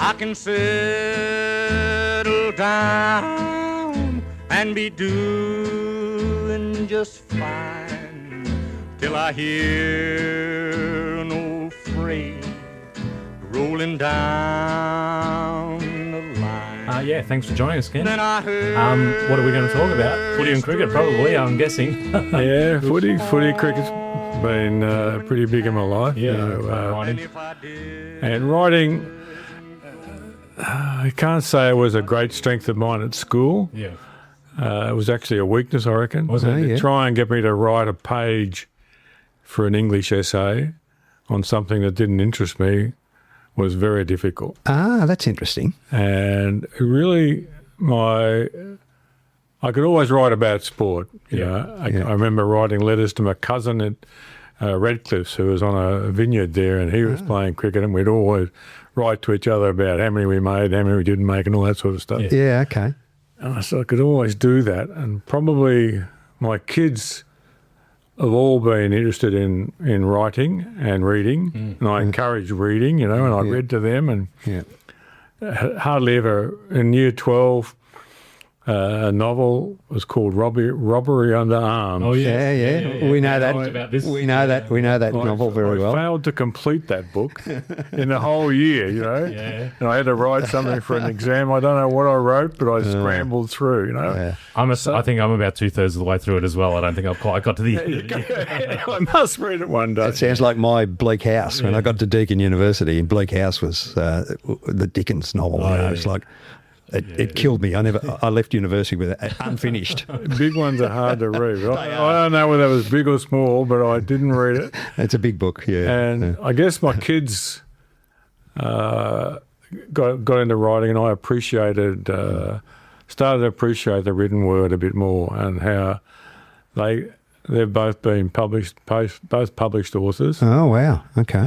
I can settle down and be doing just fine till I hear an old freight rolling down the line. Yeah, thanks for joining us, Ken. Then I heard What are we going to talk about? Footy and cricket, probably, I'm guessing. Yeah, footy, cricket's been pretty big in my life. Writing. And writing, I can't say it was a great strength of mine at school. Yeah. It was actually a weakness, I reckon. Was it? To try and get me to write a page for an English essay on something that didn't interest me was very difficult. Ah, that's interesting. And really, I could always write about sport. You know, I remember writing letters to my cousin at Redcliffe's, who was on a vineyard there, and he was playing cricket, and we'd always write to each other about how many we made, how many we didn't make, and all that sort of stuff. Yeah, okay. And I could always do that, and probably my kids have all been interested in writing and reading, and I encouraged reading, and I read to them, and hardly ever in year 12. A novel was called Robbery Under Arms. Oh, Yeah. We know that. We know that novel very well. I failed to complete that book in the whole year, Yeah. And I had to write something for an exam. I don't know what I wrote, but I scrambled through, Yeah. I think I'm about 2/3 of the way through it as well. I don't think I've quite got to the end. I must read it one day. It sounds like my Bleak House. When I got to Deakin University, and Bleak House was the Dickens novel. It's like... It killed me. I left university with it unfinished. Big ones are hard to read. I don't know whether it was big or small, but I didn't read it. It's a big book, yeah. And I guess my kids got into writing, and I started to appreciate the written word a bit more, and how they've both been both published authors. Oh, wow. Okay.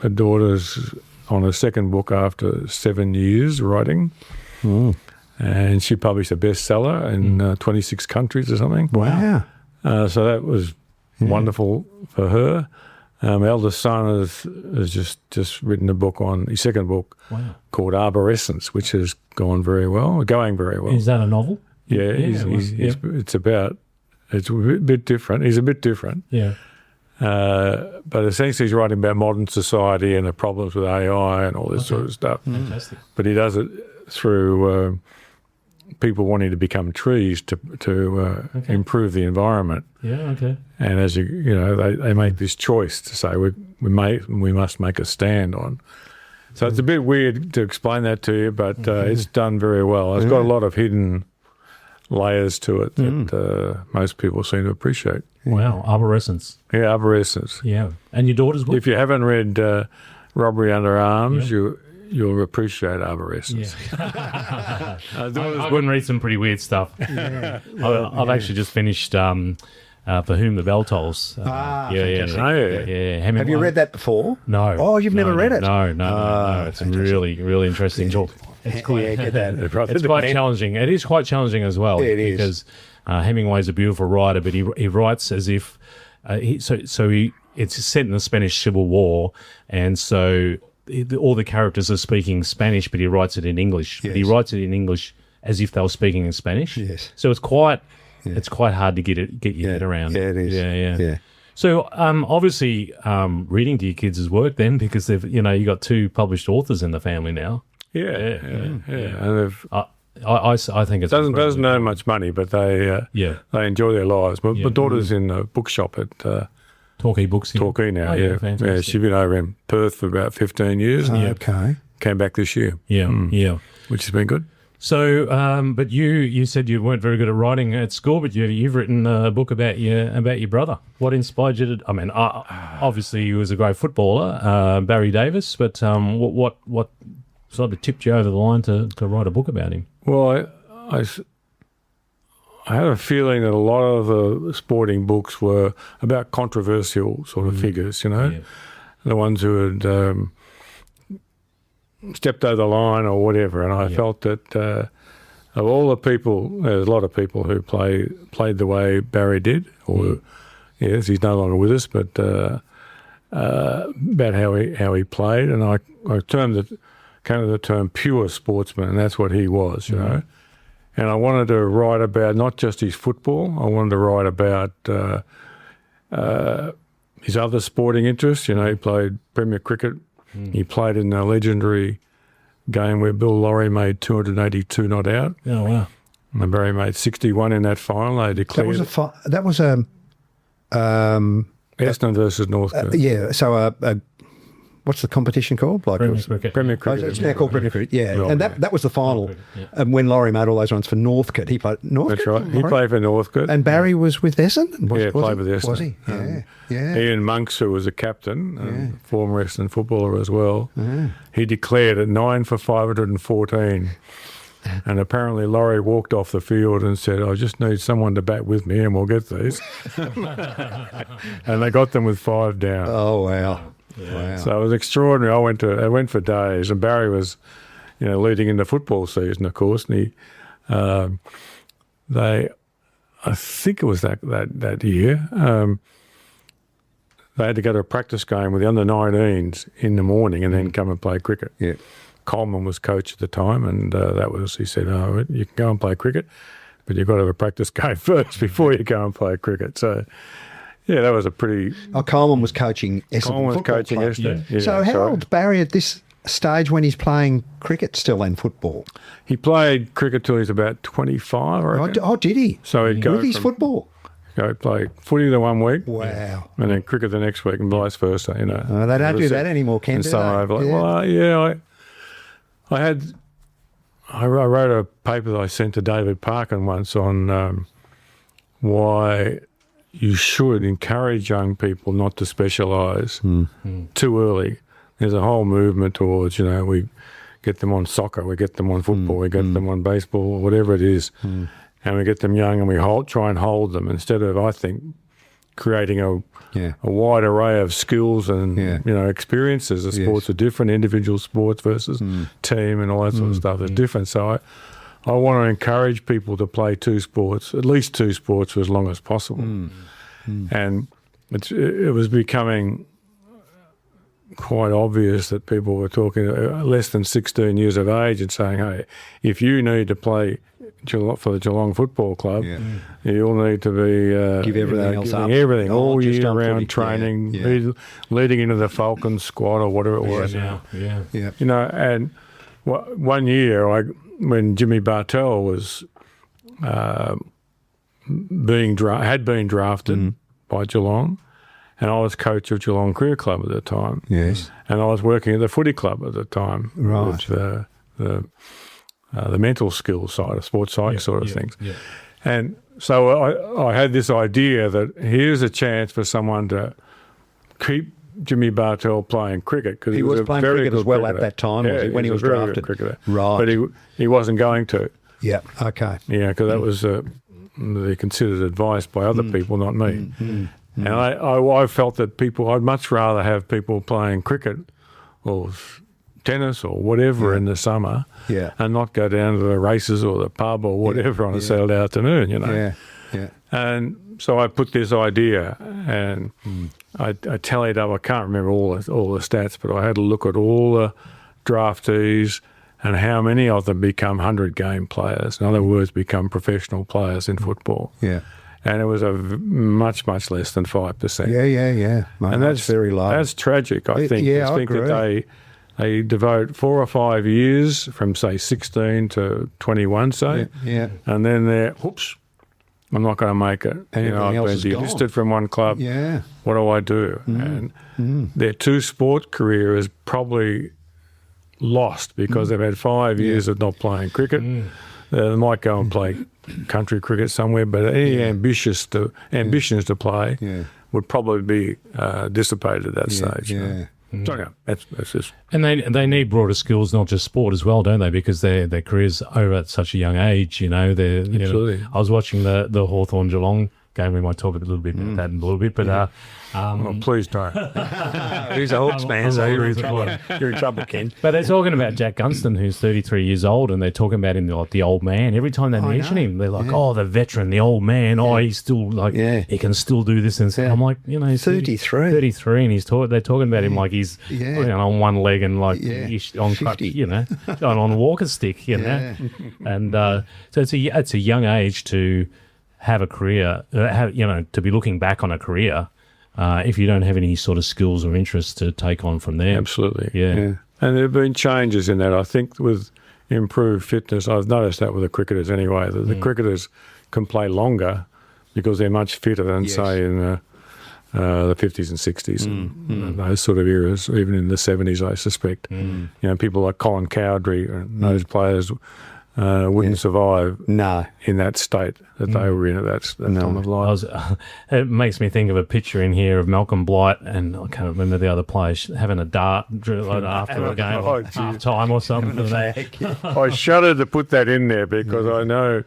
My daughter's on her second book after 7 years writing. And she published a bestseller in 26 countries or something. Wow. So that was wonderful for her. My eldest son has just written a book on his second book called Arborescence, which has going very well. Is that a novel? Yeah, it's a bit different. He's a bit different. Yeah. But essentially he's writing about modern society and the problems with AI and all this sort of stuff. Fantastic. But he does it through people wanting to become trees to improve the environment. Yeah, okay. And as they make this choice to say we must make a stand on. So it's a bit weird to explain that to you, but it's done very well. It's got a lot of hidden layers to it that most people seem to appreciate. Wow, Arborescence. Yeah, Arborescence. Yeah. And your daughter's book? If you haven't read Robbery Under Arms, you'll appreciate Arborescence. Yeah. I wouldn't read some pretty weird stuff. Yeah. I've actually just finished For Whom the Bell Tolls. Have Hemingway. you read that before? No. Oh, you've never read it? No. It's really, really interesting. It's quite challenging. It is quite challenging as well. It is. Because Hemingway's a beautiful writer, but he writes as if it's set in the Spanish Civil War, and so all the characters are speaking Spanish, but he writes it in English. Yes. But he writes it in English as if they were speaking in Spanish. Yes. So it's quite hard to get your head around. Yeah, it is. Yeah. So obviously reading to your kids has worked then, because you got two published authors in the family now. Yeah. And I think it doesn't earn much money, but they enjoy their lives. My daughter's in a bookshop at Torquay Books. Torquay now. Fantastic. She's been over in Perth for about 15 years. Okay. Came back this year. Yeah. Which has been good. So, but you said you weren't very good at writing at school, but you've written a book about your brother. What inspired you to? I mean, obviously he was a great footballer, Barry Davis. But what sort of tipped you over the line to write a book about him? Well, I had a feeling that a lot of the sporting books were about controversial sort of figures, the ones who had stepped over the line or whatever. And I felt that of all the people, there's a lot of people who played the way Barry did. Or yes, he's no longer with us, but about how he played. And I termed it kind of the term pure sportsman, and that's what he was, you know. And I wanted to write about not just his football. I wanted to write about his other sporting interests. You know, he played Premier Cricket. He played in the legendary game where Bill Lawry made 282 not out. Oh, wow. And Barry made 61 in that final. They declared That was a Essendon versus Northcote. So what's the competition called? Like Premier Cricket. Premier Oh, Cricket. it's now called Premier Cricket, yeah. Well, and that was the final. And when Laurie made all those runs for Northcote, he played Northcote. That's right. He Laurie? played for Northcote. And Barry was with Essendon? Played with Essendon. Was he? Yeah. Ian Monks, who was a captain, and former Essendon footballer as well, he declared at 9 for 514. And apparently Laurie walked off the field and said, I just need someone to bat with me and we'll get these. And they got them with 5 down. Oh, wow. Wow. So it was extraordinary. I went for days, and Barry was, you know, leading into football season, of course, and he, I think it was that year, they had to go to a practice game with the under-19s in the morning and then come and play cricket. Yeah. Coleman was coach at the time, and he said, oh, you can go and play cricket, but you've got to have a practice game first before you go and play cricket. So, yeah, that was a pretty... Oh, Coleman was coaching Essendon. Coleman was football coaching club. Essendon. Yeah. Yeah, So how sorry. old's Barry at this stage when he's playing cricket still and football? He played cricket till he's about 25, I reckon. Oh, did he? So he'd go With his from- football? Go play footy the one week, Wow. and then cricket the next week, and vice versa. You know, Oh, they don't do that anymore, Ken, And do summer they? overlap. Yeah. Well, I wrote a paper that I sent to David Parkin once on why you should encourage young people not to specialise too early. There's a whole movement towards, you know, we get them on soccer, we get them on football, we get them on baseball, whatever it is, and we get them young and we try and hold them instead of, I think, creating a wide array of skills and you know experiences. The sports are different, individual sports versus team and all that sort of stuff is different. So I want to encourage people to play at least two sports for as long as possible. And it was becoming quite obvious that people were talking less than 16 years of age and saying, hey, if you need to play for the Geelong Football Club, you'll need to be Give everything else giving up. everything all Just year on footy. round training, Yeah. leading into the Falcons squad or whatever it was. Yeah. You know, and one year when Jimmy Bartell was had been drafted by Geelong, and I was coach of Geelong Career Club at the time. Yes. And I was working at the footy club at the time. Right. With the mental skills side of sports psych sort of things. Yeah. And so I had this idea that here's a chance for someone to keep Jimmy Bartell playing cricket, because He was a playing very cricket good as well cricketer. at that time, was he, when he was a very drafted? good cricketer. Right. But he wasn't going to. Yeah. Okay. Yeah, because that was the considered advice by other people, not me. And I felt that I'd much rather have people playing cricket or tennis or whatever in the summer, and not go down to the races or the pub or whatever on a Saturday afternoon, you know. Yeah. And so I put this idea, and I tallied up. I can't remember all the stats, but I had to look at all the draftees and how many of them become 100-game players. In other words, become professional players in football. Yeah. And it was a much less than 5%. Yeah. Mate, And that's very low. That's tragic, I think. Yeah, I think agree. that they devote 4 or 5 years from, say, 16 to 21, say. Yeah. And then they're, oops, I'm not going to make it. And everything else is I've been gone. delisted from one club. Yeah. What do I do? And their two-sport career is probably lost because they've had 5 years of not playing cricket. They might go and play country cricket somewhere, but any ambitions to play would probably be dissipated at that stage. you know. So, yeah, that's just... And they need broader skills, not just sport as well, don't they? Because their careers over at such a young age, you know. Absolutely. I was watching the Hawthorn Geelong game. We might talk a little bit about that in a little bit, but Well, please don't. He's a Hawks man, so you're in trouble. Ken. But they're talking about Jack Gunston, who's 33 years old, and they're talking about him like the old man. Every time they mention him, they're like, "Oh, the veteran, the old man. Oh, he's still like he can still do this." And I'm like, he's 33. 33, and they're talking about him like he's on one leg and like on 50. on a walker stick, And so it's a young age to have a career, to be looking back on a career. If you don't have any sort of skills or interests to take on from there. Absolutely. Yeah. And there have been changes in that. I think with improved fitness, I've noticed that with the cricketers anyway, that the cricketers can play longer because they're much fitter than, say, in the 50s and 60s and those sort of eras, even in the 70s, I suspect. People like Colin Cowdrey and those players wouldn't survive in that state that they were in at that time of life. It makes me think of a picture in here of Malcolm Blight, and I can't remember the other players, having a dart after a game, half time or something. I shudder to put that in there because I know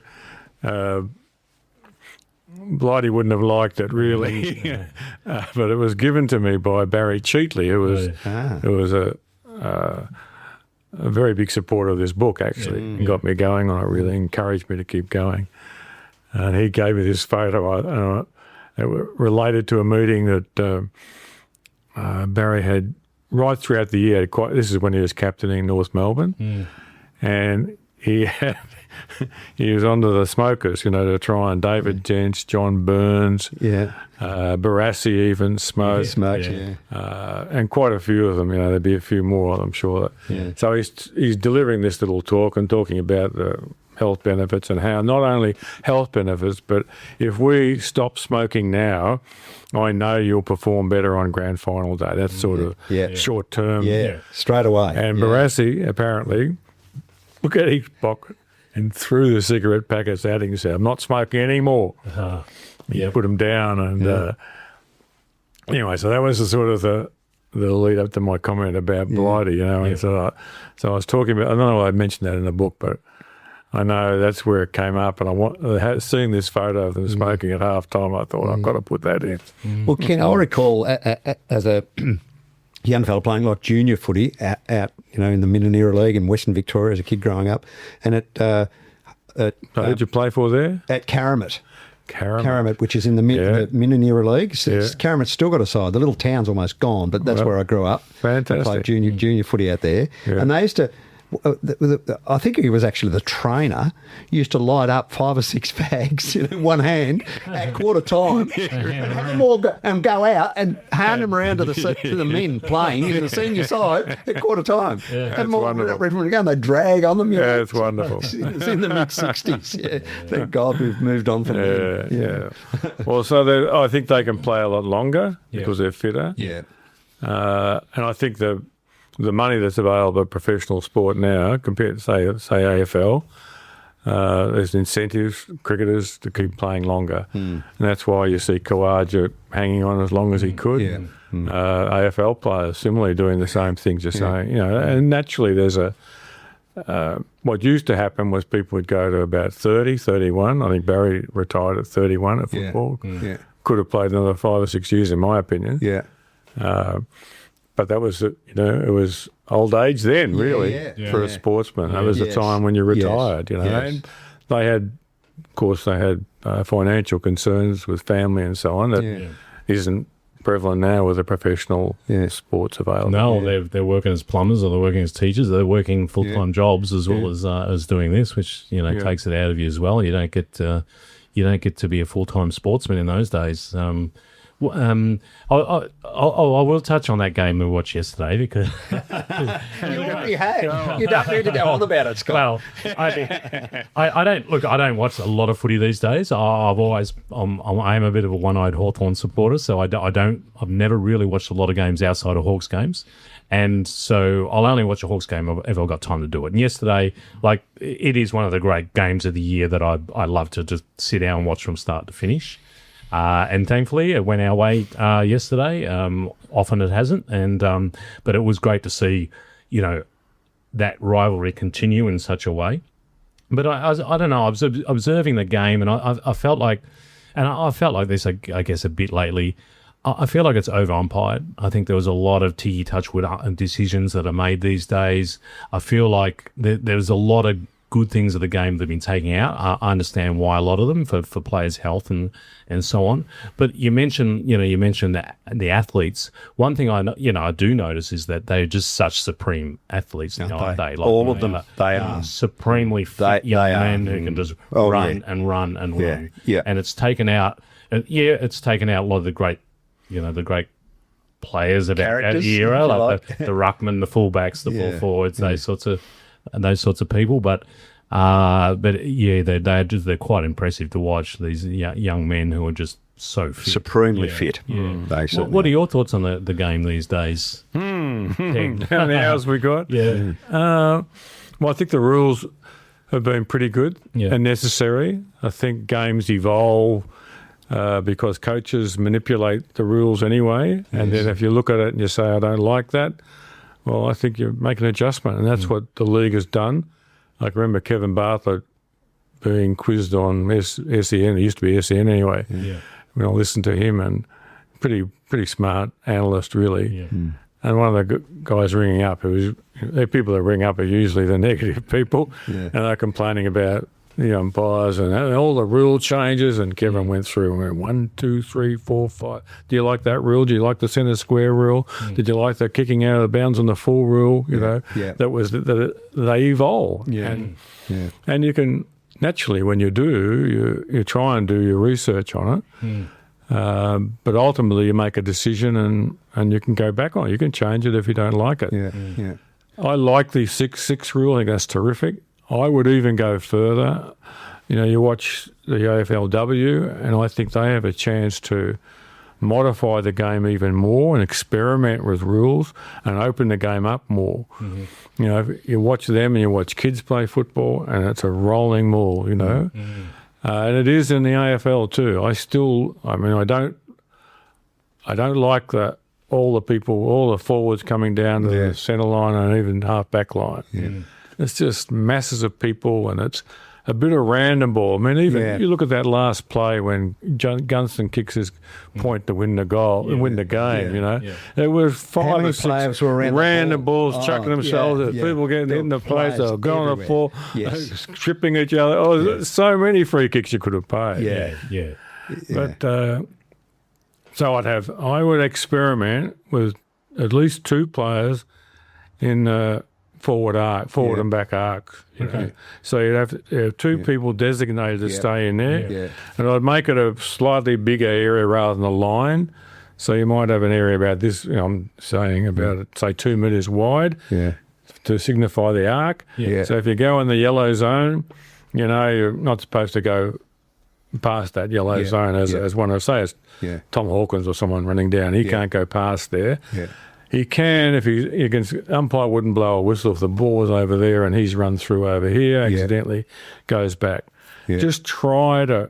Blighty wouldn't have liked it really, but it was given to me by Barry Cheatley, who was a very big supporter of this book, actually. He got me going on it, really encouraged me to keep going. And he gave me this photo it related to a meeting that Barry had right throughout the year. This is when he was captaining North Melbourne. And he was onto the smokers, to try, and David Gents, John Burns, Barassi even smoked. And quite a few of them, there'd be a few more, I'm sure. So he's delivering this little talk and talking about the health benefits and how not only health benefits, but if we stop smoking now, I know you'll perform better on grand final day. That's sort of short term. Straight away. And Barassi apparently look at his pocket and threw the cigarette packets out and said, "I'm not smoking anymore." He put them down. And anyway, so that was the sort of the lead up to my comment about Blighty, And so I was talking about, I don't know why I mentioned that in the book, but I know that's where it came up. And seeing this photo of them smoking at half time, I thought, I've got to put that in. Well, Ken, I recall as a young fella playing like junior footy out in the Minnanira League in Western Victoria as a kid growing up, and who did you play for there? At Karamat, which is in the Minnanira League. So Karamat's still got a side. The little town's almost gone, but that's where I grew up. Fantastic. I played junior footy out there, and they used to. I think he was actually the trainer. He used to light up 5 or 6 fags in one hand at quarter time, have them all go out and hand them around to the men playing in the senior side at quarter time. Have them all ready to go, and they drag on them. It's wonderful. It's in the mid-60s. Thank God we've moved on from that. Well, so I think they can play a lot longer because they're fitter. And I think the money that's available in professional sport now compared to, say AFL, there's incentives, cricketers, to keep playing longer. And that's why you see Kawaja hanging on as long as he could. AFL players similarly doing the same thing, just saying, and naturally there's what used to happen was people would go to about 30, 31. I think Barry retired at 31 at football. Could have played another 5 or 6 years, in my opinion. But that was, it was old age then, really, for a sportsman. That was the time when you retired, And they had financial concerns with family and so on that isn't prevalent now with the professional sports available. No, they're working as plumbers, or they're working as teachers. They're working full-time jobs as well as doing this, which takes it out of you as well. You don't get to be a full-time sportsman in those days. I will touch on that game we watched yesterday because you already have. You don't need to go on about it, Scott. Well, I don't watch a lot of footy these days. I am a bit of a one-eyed Hawthorn supporter, so I've never really watched a lot of games outside of Hawks games, and so I'll only watch a Hawks game if I've got time to do it. And yesterday, it is one of the great games of the year that I love to just sit down and watch from start to finish. And thankfully, it went our way yesterday. Often it hasn't, but it was great to see, that rivalry continue in such a way. But I don't know. I was observing the game, and I felt like And I felt like this, I guess, a bit lately. I feel like it's over-umpired. I think there was a lot of Tiggy Touchwood decisions that are made these days. I feel like there's a lot of good things of the game that have been taken out. I understand why a lot of them for players' health and so on. But you mentioned the athletes. One thing I do notice is that they're just such supreme athletes, aren't they? Like, all of them, they are supremely fit young men who can just run and run and run. Yeah. And it's taken out. It's taken out a lot of the great players of that era, like the ruckman, the fullbacks, the full forwards, those sorts of people. But they're quite impressive to watch, these young men who are just so fit. Supremely fit. What are your thoughts on the game these days? How many hours we got? Yeah. Well, I think the rules have been pretty good and necessary. I think games evolve because coaches manipulate the rules anyway. And then if you look at it and you say, I don't like that, well, I think you make an adjustment. And that's what the league has done. I can remember Kevin Bartlett being quizzed on SEN. It used to be SEN anyway. Yeah. When I listened to him, and pretty smart analyst, really. Yeah. And one of the guys ringing up, the people that ring up are usually the negative people, and they're complaining about the umpires and all the rule changes. And Kevin went through and went 1, 2, 3, 4, 5. Do you like that rule? Do you like the centre square rule? Did you like the kicking out of the bounds on the full rule? You know, that was they evolve. Yeah. And you can naturally, when you do, you try and do your research on it. But ultimately, you make a decision and you can go back on it. You can change it if you don't like it. I like the 6-6 rule. I think that's terrific. I would even go further. You watch the AFLW, and I think they have a chance to modify the game even more and experiment with rules and open the game up more. If you watch them and you watch kids play football, and it's a rolling maul, and it is in the AFL too. I don't like all the forwards coming down to the centre line and even half back line. It's just masses of people, and it's a bit of random ball. I mean, even you look at that last play when Gunston kicks his point to win the goal and win the game. There were 5 or 6 random balls chucking themselves at people getting in the place. They were going on the floor, tripping each other. There's so many free kicks you could have paid. But so I would experiment with at least 2 players in forward and back arc. So you'd have 2 people designated to stay in there, and I'd make it a slightly bigger area rather than a line. So you might have an area about this. I'm saying about say 2 metres wide to signify the arc. So if you go in the yellow zone, you're not supposed to go past that yellow zone as one of as Tom Hawkins or someone running down. He can't go past there. He can umpire wouldn't blow a whistle if the ball was over there and he's run through over here, accidentally goes back. Just try to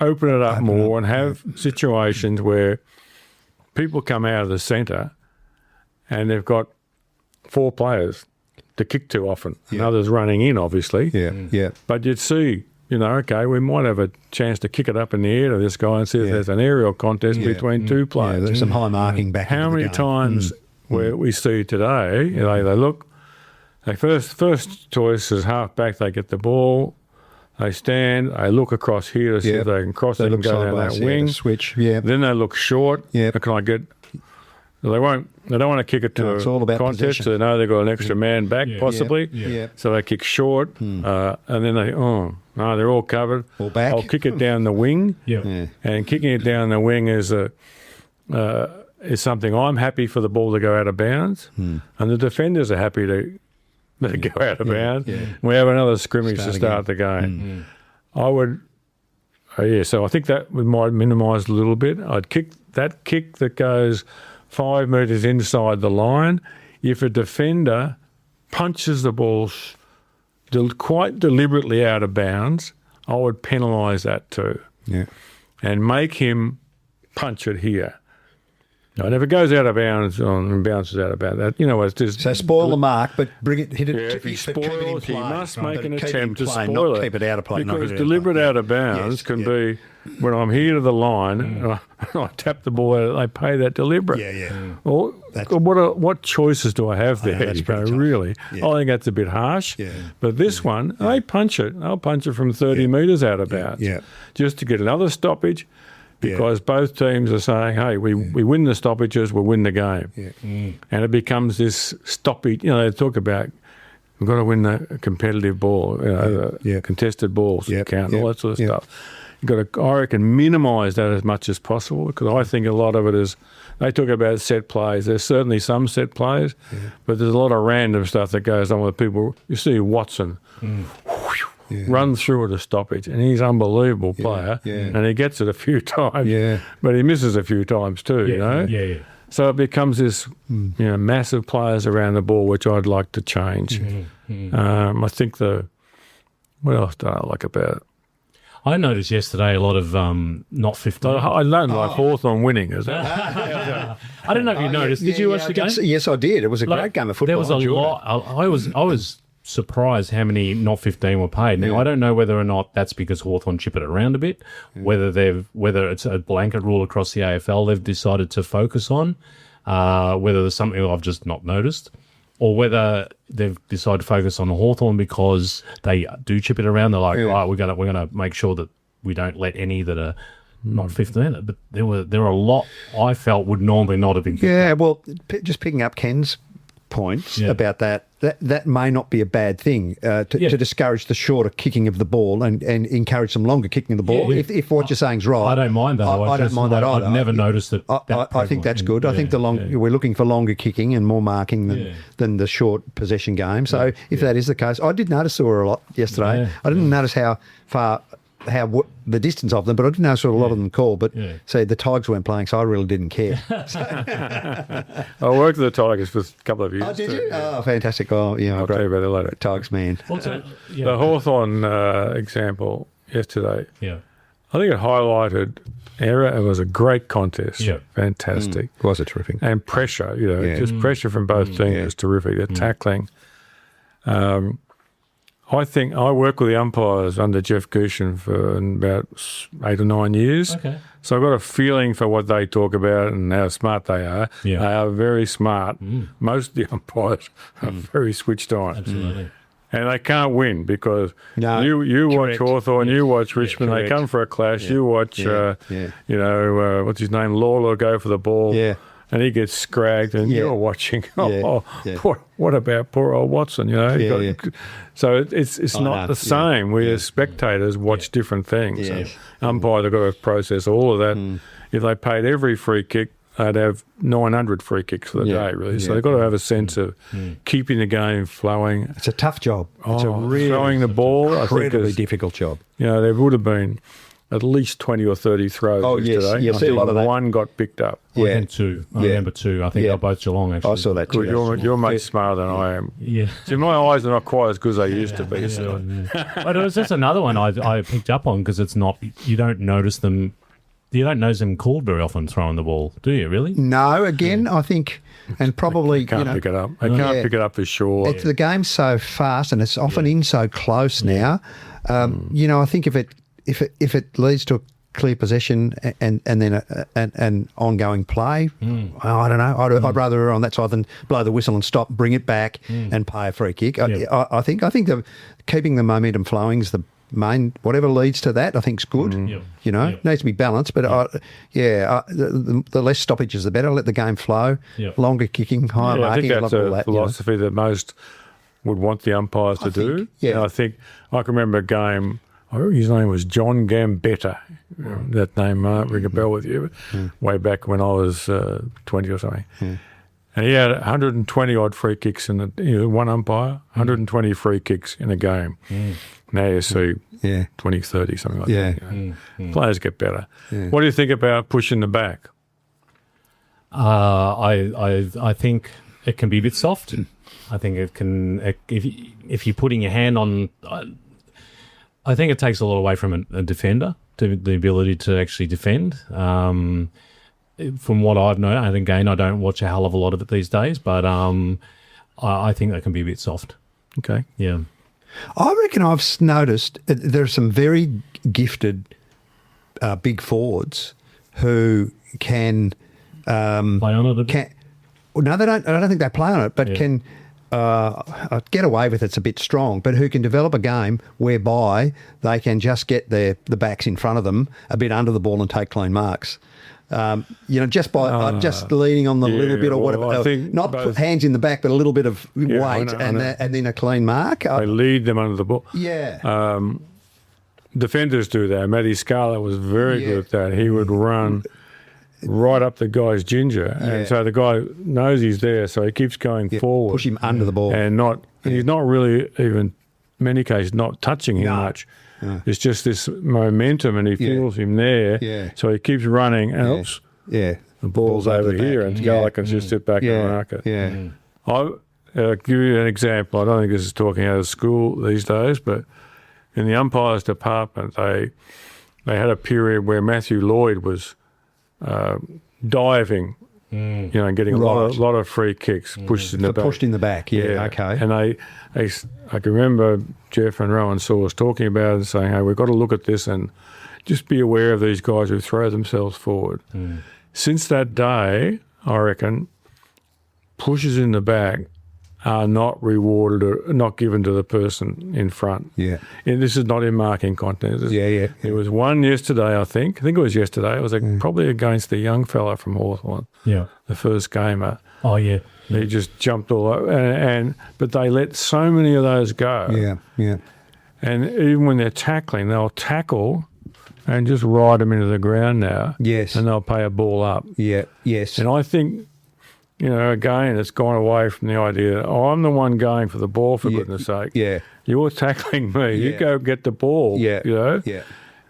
open it up more and have situations where people come out of the centre and they've got 4 players to kick to often, and others running in, obviously. But you'd see, okay, we might have a chance to kick it up in the air to this guy and see if there's an aerial contest between 2 players. There's some high marking back. How many times where we see today, they look, their first choice is half back, they get the ball, they stand, they look across here to see if they can cross it and go down that wing. Switch, Then they look short. Can I get... They don't want to kick it to a contest, so they know they've got an extra man back, possibly. So they kick short, and then they're all covered. All back. I'll kick it down the wing, and kicking it down the wing is something I'm happy for the ball to go out of bounds, and the defenders are happy to let it go out of bounds. We have another scrimmage to start the game. I would, so I think that might minimise a little bit. I'd kick that goes 5 metres inside the line. If a defender punches the ball quite deliberately out of bounds, I would penalise that too. And make him punch it here. And if it goes out of bounds and bounces out of bounds, it's just... So spoil the mark, but hit it... if he spoils, he must make an attempt to play, spoil not keep it out of play. Because deliberate out of bounds can be when I'm here to the line and I tap the ball out, they pay that deliberate. Well, what choices do I have there? that's pretty tough. Really? Yeah. I think that's a bit harsh. But this one, they punch it. They'll punch it from 30 metres out about just to get another stoppage because both teams are saying, hey, we win the stoppages, we'll win the game. And it becomes this stoppage. You know, they talk about we've got to win the competitive ball, contested balls count, all that sort of stuff. You've got to, I reckon, minimise that as much as possible because I think a lot of it is, they talk about set plays. There's certainly some set plays, but there's a lot of random stuff that goes on with people. You see Watson run through at a stoppage, and he's an unbelievable player, and he gets it a few times, but he misses a few times too, you know? So it becomes this massive players around the ball, which I'd like to change. I think what else do I like about it? I noticed yesterday a lot of not 15. I learned like Hawthorn winning, is that? I don't know if you noticed. Did you watch the game? Yes, I did. It was a great game of football. There was a lot. I was surprised how many not 15 were paid. Now I don't know whether or not that's because Hawthorn chip it around a bit, whether it's a blanket rule across the AFL they've decided to focus on, whether there's something I've just not noticed, or whether they've decided to focus on Hawthorn because they do chip it around. They're like, right, we're gonna make sure that we don't let any that are not 15. But there were a lot I felt would normally not have been. Yeah, well, just picking up Ken's points about that may not be a bad thing to discourage the shorter kicking of the ball and encourage some longer kicking of the ball. If what you're saying is right, I don't mind that. I don't mind that either. I've never noticed that. I think that's good. I think we're looking for longer kicking and more marking than the short possession game. So if that is the case, I did notice there were a lot yesterday. I didn't notice how far. The distance of them, but I didn't know sort of a lot of them called. But see, the Tigers weren't playing, so I really didn't care. I worked with the Tigers for a couple of years. Oh, did you? Oh, fantastic! Oh, yeah, I'll tell you about that later. Tigers man. The Hawthorn example yesterday. I think it highlighted Ayres. It was a great contest. Fantastic. It was a terrific. And pressure, just pressure from both teams was terrific. The tackling. I think I worked with the umpires under Jeff Gushin for about 8 or 9 years. Okay. So I've got a feeling for what they talk about and how smart they are. They are very smart. Most of the umpires are very switched on. Absolutely. And they can't win because you watch Hawthorn, you watch Richmond, they come for a clash, you watch, what's his name, Lawler go for the ball. And he gets scragged, and you're watching. What about poor old Watson? So it's not the same. We as spectators watch different things. Umpires have got to process all of that. If they paid every free kick, they'd have 900 free kicks for the day, really. So they've got to have a sense of keeping the game flowing. It's a tough job. It's a really throwing the ball. Incredibly difficult job. There would have been at least 20 or 30 throws yesterday. Yes. I see a lot of that. One got picked up. I remember two. I think they're both Geelong, actually. I saw that too. You're much smarter than I am. See, my eyes are not quite as good as they used to be. But it was just another one I picked up on because it's not, you don't notice them. You don't notice them called very often throwing the ball, do you, really? No, again, I think, and probably... They can't pick it up. They can't pick it up for sure. The game's so fast and it's often in so close now. I think if it leads to a clear possession and then an ongoing play, I don't know. I'd rather err on that side than blow the whistle and stop, bring it back and pay a free kick. I think keeping the momentum flowing is the main. Whatever leads to that, I think is good. Needs to be balanced. But the less stoppages, the better. Let the game flow. Longer kicking, higher marking. I think that's a philosophy that most would want the umpires to do. And I think I can remember a game. I think his name was John Gambetta. That name might ring a bell with you. Way back when I was 20 or something. And he had 120 odd free kicks in one umpire, 120 free kicks in a game. Now you see 20, 30, something like that. Players get better. What do you think about pushing the back? I think it can be a bit soft. I think it can, if you're putting your hand on... I think it takes a lot away from a defender, to the ability to actually defend. From what I've known, and again, I don't watch a hell of a lot of it these days, but I think that can be a bit soft. Okay. Yeah. I reckon I've noticed there are some very gifted big forwards who can Play on it a bit. Well, no, they don't. I don't think they play on it, but can get away with it's a bit strong. But who can develop a game whereby they can just get the backs in front of them a bit under the ball and take clean marks. Just by just leaning on the little bit or whatever. I think not put hands in the back, but a little bit of weight I know. and then a clean mark. They lead them under the ball. Yeah. Defenders do that. Matty Scala was very good at that. He would run right up the guy's ginger, and so the guy knows he's there, so he keeps going forward. Push him under the ball. And he's not really even, in many cases, not touching him much. It's just this momentum, and he feels him there. Yeah. So he keeps running, and oops, the ball's over here, and Scala can just sit back and mark it. Yeah. I'll give you an example. I don't think this is talking out of school these days, but in the umpires department, they had a period where Matthew Lloyd was diving, and getting a lot of free kicks, pushed in the back. Pushed in the back, okay. And I can remember Jeff and Rowan saw us talking about it and saying, hey, we've got to look at this and just be aware of these guys who throw themselves forward. Since that day, I reckon, pushes in the back are not rewarded or not given to the person in front. Yeah. And this is not in marking contest. There was one yesterday, I think it was yesterday. It was probably against the young fella from Hawthorn. Yeah. The first gamer. Oh, yeah. He just jumped all over. But they let so many of those go. Yeah, yeah. And even when they're tackling, they'll tackle and just ride them into the ground now. Yes. And they'll pay a ball up. Yeah, yes. And I think, again, it's gone away from the idea, I'm the one going for the ball, for goodness sake. Yeah. You're tackling me. You go get the ball, Yeah. Yeah.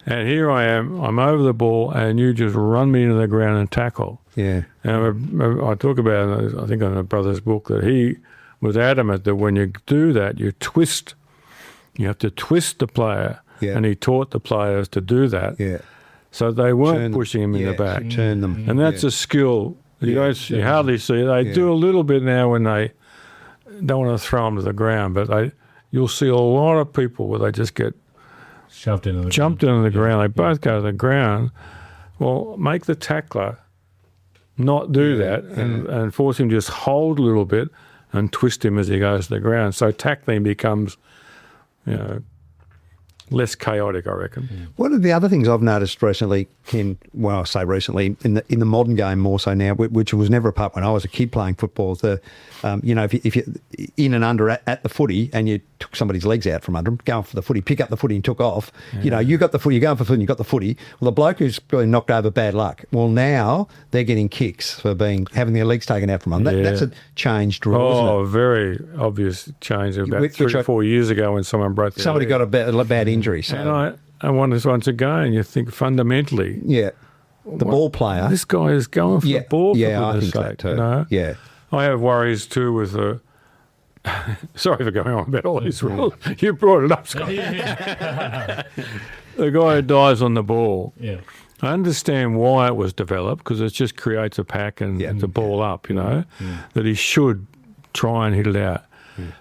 And here I am, I'm over the ball, and you just run me into the ground and tackle. Yeah. And I talk about it, I think, in my brother's book, that he was adamant that when you do that, you have to twist the player, and he taught the players to do that. Yeah. So they weren't pushing him in the back. Turn them. And that's a skill. You hardly see it. They do a little bit now when they don't want to throw them to the ground, but you'll see a lot of people where they just get jumped into the ground. They both go to the ground. Well, make the tackler not do that and force him to just hold a little bit and twist him as he goes to the ground. So tackling becomes, less chaotic, I reckon. One of the other things I've noticed recently in the modern game more so now, which was never a part when I was a kid playing football, is if you're in and under at the footy and you took somebody's legs out from under them, going for the footy, pick up the footy and took off, you got the footy, you're going for the footy and you got the footy. Well, the bloke who's been knocked over, bad luck. Well, now they're getting kicks for having their legs taken out from under. That's a changed rule, isn't it? Oh, very obvious change about 3 or 4 years ago when someone broke their Somebody leg. got a bad injury. So. And I wonder, once again, you think fundamentally, the ball player. this guy is going for the ball. Yeah, for I think so sake, too. Yeah. I have worries too with sorry for going on about all these rules. You brought it up, Scott. The guy who dies on the ball. Yeah. I understand why it was developed, because it just creates a pack and the ball up, that he should try and hit it out.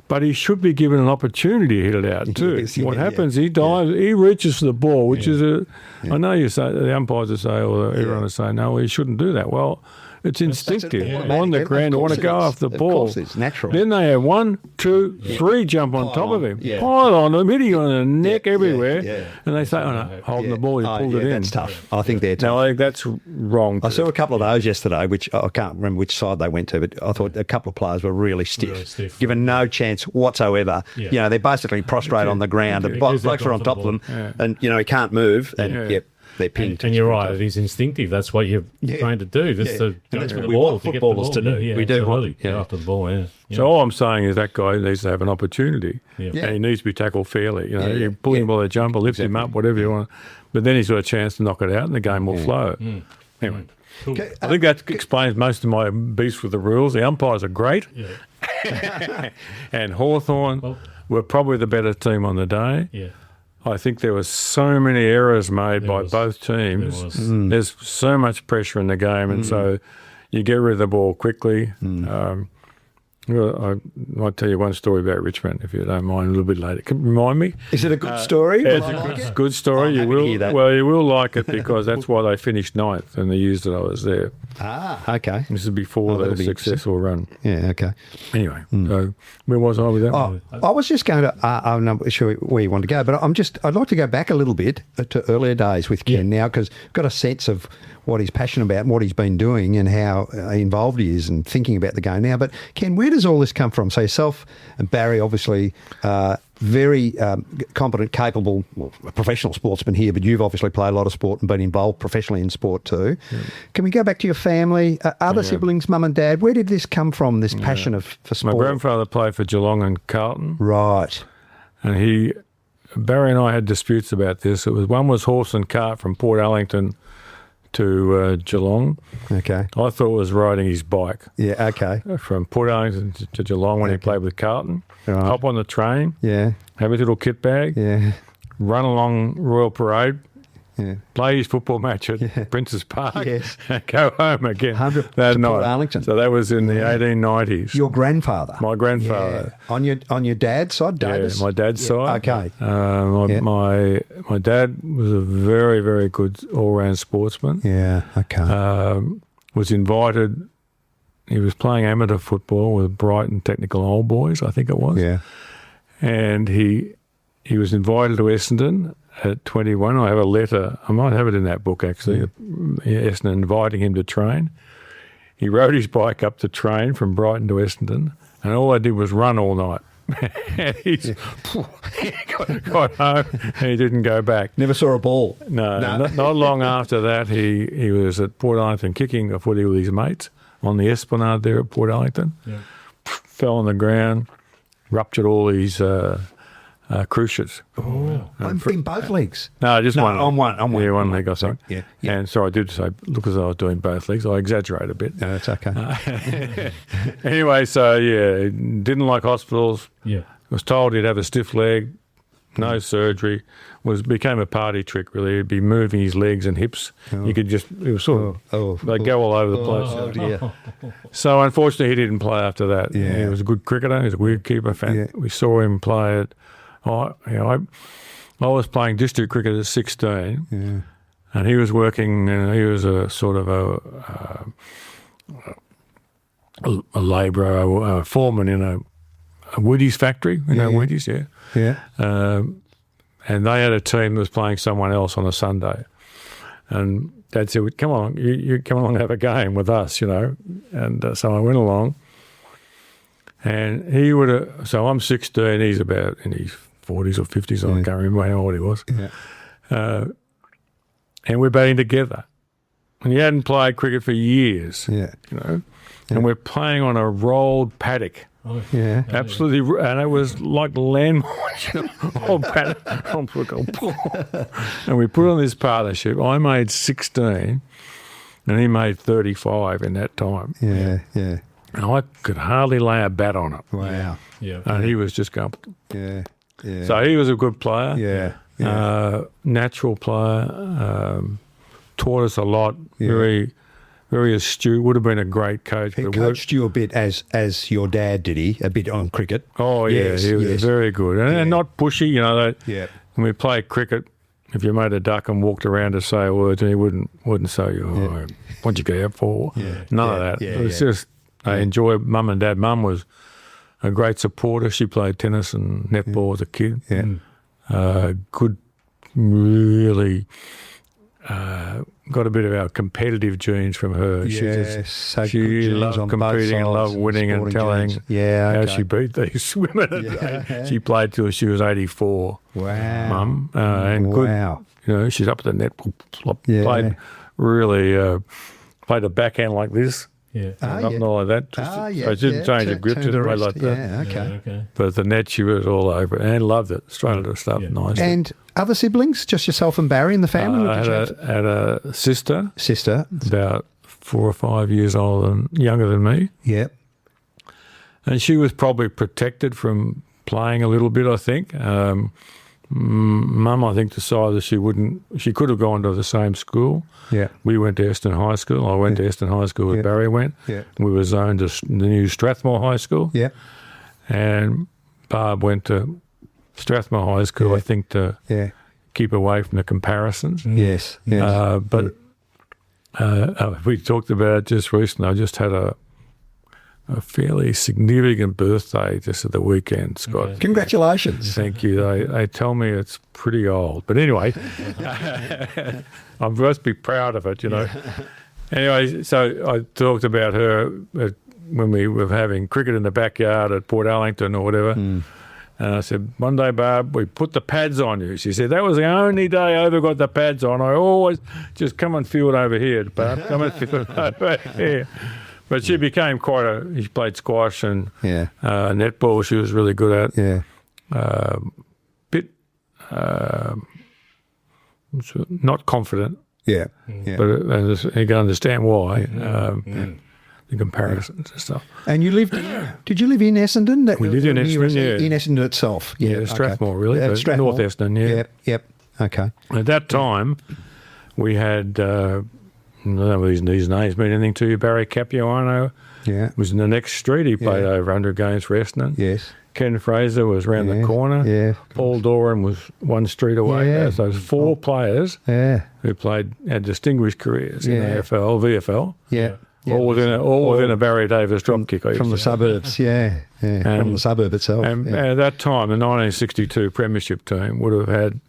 But he should be given an opportunity to hit it out too. What happens, he dives, he reaches for the ball, which is I know you say, the umpires will say, or everyone will say, no, he shouldn't do that. Well, it's instinctive. On the ground, you want to go off the ball. Of course it's natural. Then they have 1, 2, 3 jump on top of him. Pile on him, hitting on the neck everywhere. And they say, oh no, holding the ball, he pulled it in. That's tough. I think they're tough. No, I think that's wrong. I saw a couple of those yesterday, which I can't remember which side they went to, but I thought a couple of players were really stiff. Given no chance whatsoever. They're basically prostrate on the ground. The blokes are on top of them, and he can't move. And they're pinned. And you're right, it is instinctive. That's what you're trained to do. That's what we want footballers to do. Yeah, we do want after the ball. So all I'm saying is that guy needs to have an opportunity, and he needs to be tackled fairly. You pull him by the jumper, lift him up, whatever you want, but then he's got a chance to knock it out, and the game will flow. Anyway, Cool. I think that explains most of my beef with the rules. The umpires are great, and Hawthorn were probably the better team on the day. Yeah. I think there were so many errors made by both teams. There's so much pressure in the game, and so you get rid of the ball quickly. Well, I might tell you one story about Richmond, if you don't mind, a little bit later. Can you remind me? Is it a good story? It's Will I a like it? good story. You happy to will. hear that. Well, you will like it because that's why they finished ninth in the years that I was there. Ah, okay. This is before that'll the be successful run. Yeah, okay. Anyway, so where was I with that? Oh, I was just going to. I'm not sure where you want to go, but I'd like to go back a little bit to earlier days with Ken now, because I've got a sense of what he's passionate about and what he's been doing and how involved he is and thinking about the game now. But Ken, where does all this come from? So yourself and Barry, obviously, very competent, capable, well, a professional sportsman here, but you've obviously played a lot of sport and been involved professionally in sport too. Yeah. Can we go back to your family, other siblings, mum and dad? Where did this come from, this passion for sport? My grandfather played for Geelong and Carlton. Right. And Barry and I had disputes about this. One was horse and cart from Port Ellington to Geelong. Okay. I thought it was riding his bike. Yeah, okay. From Port Ellington to Geelong when he played with Carlton. Right. Hop on the train. Yeah. Have his little kit bag. Yeah. Run along Royal Parade. Yeah. Play his football match at Princes Park. Yes. And go home again 100 that to night. Port Ellington. So that was in the 1890s. Your grandfather? My grandfather. Yeah. On your dad's side, Davis? Yeah, my dad's side. Okay. My dad was a very, very good all-round sportsman. Yeah, okay. Was invited. He was playing amateur football with Brighton Technical Old Boys, I think it was. Yeah. And he was invited to Essendon at 21. I have a letter. I might have it in that book, actually. Essendon inviting him to train. He rode his bike up to train from Brighton to Essendon, and all I did was run all night. And he got home and he didn't go back. Never saw a ball? No. Not long after that, he was at Port Ellington kicking a footy with his mates on the Esplanade there at Port Ellington. Yeah. Fell on the ground, ruptured all his cruciates. Oh, in both legs? No, just one. On one. Yeah, one leg, I think. Yeah. And sorry, I did say, look as though I was doing both legs. I exaggerate a bit. No, that's okay. Anyway, so yeah, didn't like hospitals. Yeah. Was told he'd have a stiff leg, no surgery. Became a party trick, really. He'd be moving his legs and hips. You could just, it was sort of, they'd go all over the place. Oh, dear. So unfortunately, he didn't play after that. Yeah. He was a good cricketer. He was a wicketkeeper. Yeah. We saw him play at, I was playing district cricket at 16, and he was working. He was a sort of a labourer, a foreman in a Woodies factory. You know Woodies, Yeah. And they had a team that was playing someone else on a Sunday, and Dad said, "Come on, you come along and have a game with us," you know. And so I went along, and he would have. So I'm 16. He's about in his 40s or 50s. I can't remember how old he was. Yeah. And we're batting together. And he hadn't played cricket for years. Yeah. You know, and we're playing on a rolled paddock. Oh, Yeah. Absolutely, and it was like landmines, you know, old paddock. And we put on this partnership. I made 16, and he made 35 in that time. Yeah. Yeah. And I could hardly lay a bat on it. Wow. Yeah. And he was just going. Yeah. Yeah. So he was a good player. Yeah. Yeah. Natural player. Taught us a lot. Very, very astute. Would have been a great coach. He but coached you a bit as your dad, did he? A bit on cricket? Oh, yeah. Yes, He was yes. very good. And not pushy, you know. Yeah. When we played cricket, if you made a duck and walked around to say a word, he wouldn't say, what'd you go out for? Yeah. None of that. Yeah, It was just, I enjoyed Mum and Dad. Mum was a great supporter. She played tennis and netball as a kid. Yeah. Good, really got a bit of our competitive genes from her. Yes, so she good genes loved on both competing and sides, loved winning and sporting telling genes. Yeah, how okay. she beat these women. Yeah. She played till she was 84. Wow. Mum. And good. Wow. You know, she's up at the net. Yeah. Played really, played a backhand like this. Yeah. Not like that. Just, Ah, yeah. so she didn't change the grip, Turn just the played wrist. like that. Yeah, okay. Okay. But the net, she was all over it and loved it. Straight into stuff, nice. And other siblings? Just yourself and Barry in the family? Or I did you have had a sister, sister? about 4 or 5 years older and younger than me, Yeah. and she was probably protected from playing a little bit, I think. Mum, I think, decided she could have gone to the same school. Yeah. We went to Essendon High School. I went to Essendon High School where Barry went. Yeah. We were zoned to the new Strathmore High School. Yeah. And Barb went to Strathmore High School, I think, to keep away from the comparisons. Yes. Yes. But we talked about it just recently. I just had a fairly significant birthday just at the weekend, Scott. Congratulations. Thank you. They tell me it's pretty old. But anyway, I'm supposed to be proud of it, you know. Anyway, so I talked about her when we were having cricket in the backyard at Port Allington or whatever. And I said, one day, Barb, we put the pads on you. She said, that was the only day I ever got the pads on. I always just come and field over here, Barb. Come and field over here. But she became she played squash and netball she was really good at. Yeah. Not confident. Yeah. But you can understand why. The comparisons and stuff. And you did you live in Essendon? We lived in Essendon, yeah. In Essendon itself? Yeah, Strathmore, really. Strathmore. North Essendon, yeah. Yep. Okay. At that time, we had, I don't know if these names mean anything to you, Barry Capuano was in the next street. He played over 100 games for Essendon. Yes. Ken Fraser was round the corner. Yeah. Paul Doran was one street away. Yeah. So those 4 players who had distinguished careers in AFL, VFL. Yeah. All within a Barry Davis drop kick. From the suburbs, from the suburb itself. And at that time, the 1962 Premiership team would have had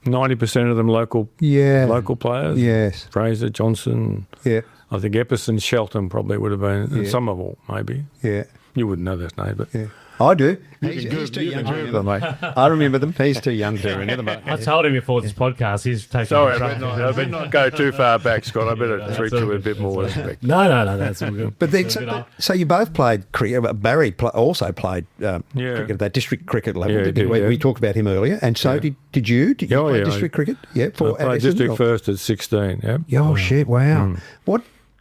90% of them local players. Yes. Fraser, Johnson. Yeah. I think Epperson, Shelton probably would have been, and Somerville maybe. Yeah. You wouldn't know that name, but... Yeah. I do. He's too young to remember them, mate. I remember them. He's too young to remember them. I told him before this podcast, he's taking... Sorry, I better not go too far back, Scott. I better treat you with a bit more respect. No, that's all good. But then, so you both played cricket. Barry also played cricket at that district cricket level. We talked about him earlier. And so did you? Did you play district cricket? Yeah. I played district first at 16, yeah. Oh, shit, wow.